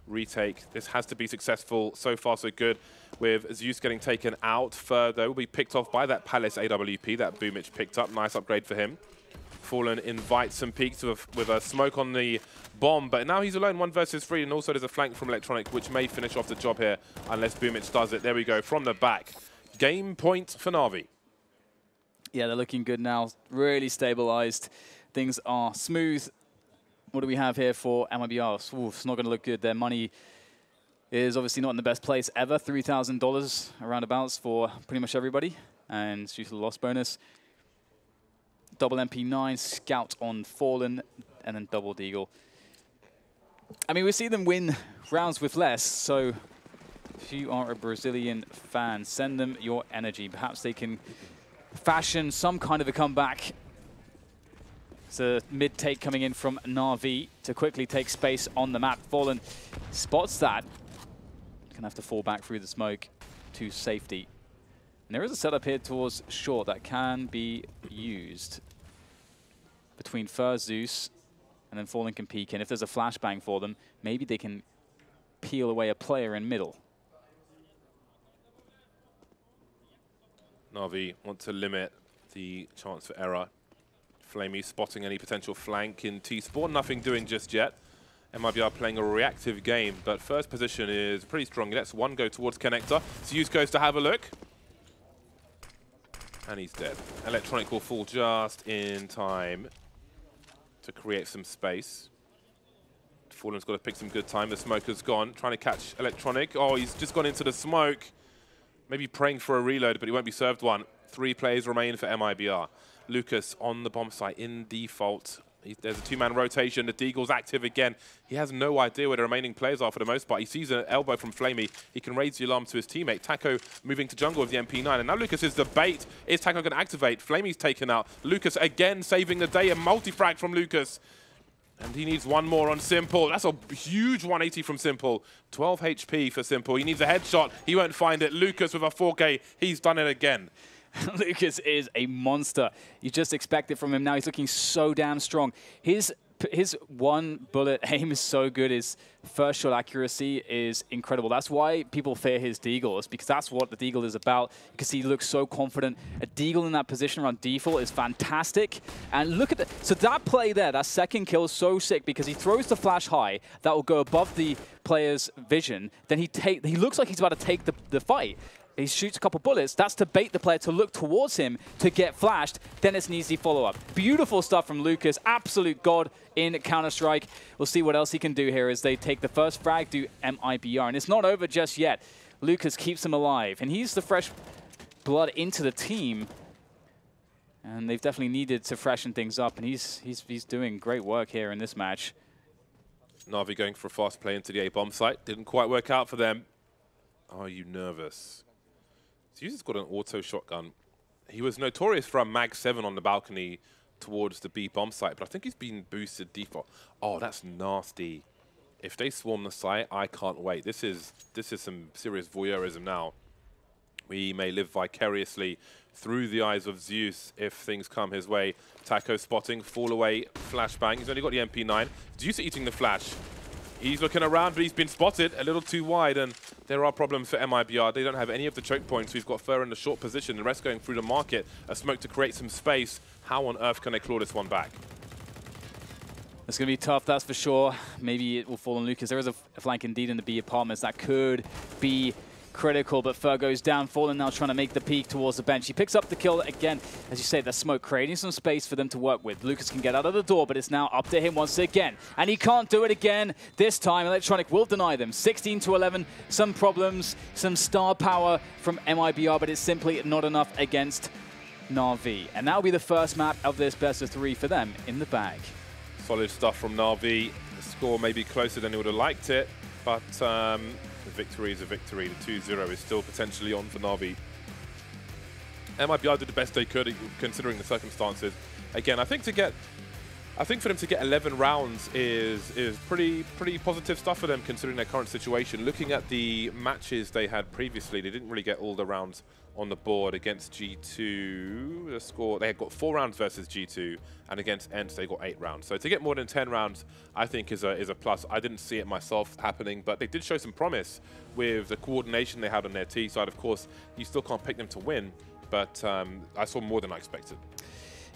Retake. This has to be successful. So far, so good. With Zeus getting taken out further, will be picked off by that Palace AWP that Boomich picked up. Nice upgrade for him. Fallen invites some peaks with a smoke on the bomb, but now he's alone, 1 versus 3, and also there's a flank from Electronic, which may finish off the job here, unless Boomich does it. There we go, from the back. Game point for Navi. Yeah, they're looking good now, really stabilized. Things are smooth. What do we have here for MIBR? Ooh, it's not going to look good. Their money is obviously not in the best place ever, $3,000 around abouts for pretty much everybody, and due to the loss bonus. Double MP9, Scout on Fallen, and then double Deagle. I mean, we see them win rounds with less, so if you are a Brazilian fan, send them your energy. Perhaps they can fashion some kind of a comeback. It's a mid-take coming in from Navi to quickly take space on the map. Fallen spots that. Gonna have to fall back through the smoke to safety. And there is a setup here towards short that can be used between first Zeus and then Fallen can peek in. If there's a flashbang for them, maybe they can peel away a player in middle. Navi want to limit the chance for error. Flamey spotting any potential flank in T-Spawn. Nothing doing just yet. MIBR playing a reactive game, but first position is pretty strong. He lets one go towards connector. Zeus goes to have a look. And he's dead. Electronic will fall just in time to create some space. Fallen's got to pick some good time. The smoker's gone, trying to catch Electronic. Oh, he's just gone into the smoke. Maybe praying for a reload, but he won't be served one. 3 players remain for MIBR. Lucas on the bomb site in default. There's a 2-man rotation. The Deagle's active again. He has no idea where the remaining players are for the most part. He sees an elbow from Flamey. He can raise the alarm to his teammate. Taco moving to jungle with the MP9. And now Lucas is the bait. Is Taco going to activate? Flamey's taken out. Lucas again saving the day. A multi-frag from Lucas. And he needs one more on Simple. That's a huge 180 from Simple. 12 HP for Simple. He needs a headshot. He won't find it. Lucas with a 4K. He's done it again. Lucas is a monster. You just expect it from him now. He's looking so damn strong. His one bullet aim is so good. His first shot accuracy is incredible. That's why people fear his Deagle. It's because that's what the Deagle is about, because he looks so confident. A Deagle in that position around default is fantastic. And look at that. So that play there, that second kill is so sick because he throws the flash high. That will go above the player's vision. Then he looks like he's about to take the fight. He shoots a couple bullets. That's to bait the player to look towards him to get flashed. Then it's an easy follow-up. Beautiful stuff from Lucas. Absolute god in Counter-Strike. We'll see what else he can do here as they take the first frag to MIBR. And it's not over just yet. Lucas keeps him alive. And he's the fresh blood into the team. And they've definitely needed to freshen things up. And he's doing great work here in this match. Navi going for a fast play into the A bomb site. Didn't quite work out for them. Are you nervous? Zeus has got an auto shotgun. He was notorious for a Mag 7 on the balcony towards the B bomb site, but I think he's been boosted default. Oh, that's nasty. If they swarm the site, I can't wait. This is some serious voyeurism now. We may live vicariously through the eyes of Zeus if things come his way. Taco spotting, fall away, flashbang. He's only got the MP9. Zeus eating the flash. He's looking around, but he's been spotted a little too wide, and there are problems for MIBR. They don't have any of the choke points. We've got Fur in the short position, the rest going through the market. A smoke to create some space. How on earth can they claw this one back? It's going to be tough, that's for sure. Maybe it will fall on Lucas. There is a flank indeed in the B apartments. That could be critical, but Fer goes down. Fallen now trying to make the peek towards the bench. He picks up the kill again. As you say, the smoke creating some space for them to work with. Lucas can get out of the door, but it's now up to him once again. And he can't do it again. This time, Electronic will deny them. 16 to 11, some problems, some star power from MIBR, but it's simply not enough against Na'Vi. And that'll be the first map of this best of 3 for them in the bag. Solid stuff from Na'Vi. The score may be closer than he would have liked it, but the victory is a victory. The 2-0 is still potentially on for Na'Vi. MIBR did the best they could considering the circumstances. Again, I think for them to get 11 rounds is pretty positive stuff for them considering their current situation. Looking at the matches they had previously, they didn't really get all the rounds on the board. Against G2, the score, they had got 4 rounds versus G2, and against ENCE they got 8 rounds. So to get more than 10 rounds, I think is a plus. I didn't see it myself happening, but they did show some promise with the coordination they had on their T side. Of course, you still can't pick them to win, but I saw more than I expected.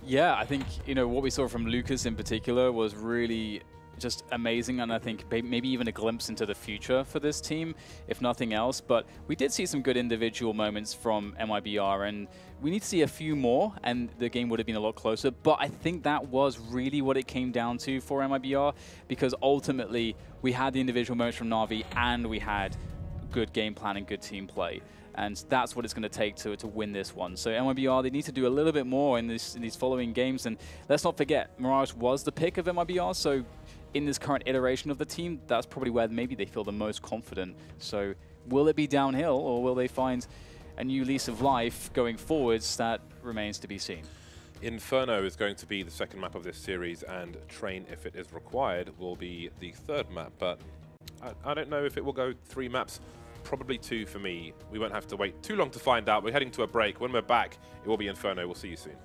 Yeah, I think, what we saw from Lucas in particular was really just amazing, and I think maybe even a glimpse into the future for this team, if nothing else. But we did see some good individual moments from MIBR, and we need to see a few more, and the game would have been a lot closer. But I think that was really what it came down to for MIBR, because ultimately we had the individual moments from Na'Vi, and we had good game plan and good team play. And that's what it's going to take to win this one. So MIBR, they need to do a little bit more in these following games. And let's not forget, Mirage was the pick of MIBR. So in this current iteration of the team, that's probably where maybe they feel the most confident. So will it be downhill, or will they find a new lease of life going forwards? That remains to be seen. Inferno is going to be the second map of this series, and Train, if it is required, will be the third map. But I don't know if it will go 3 maps. Probably 2 for me. We won't have to wait too long to find out. We're heading to a break. When we're back, it will be Inferno. We'll see you soon.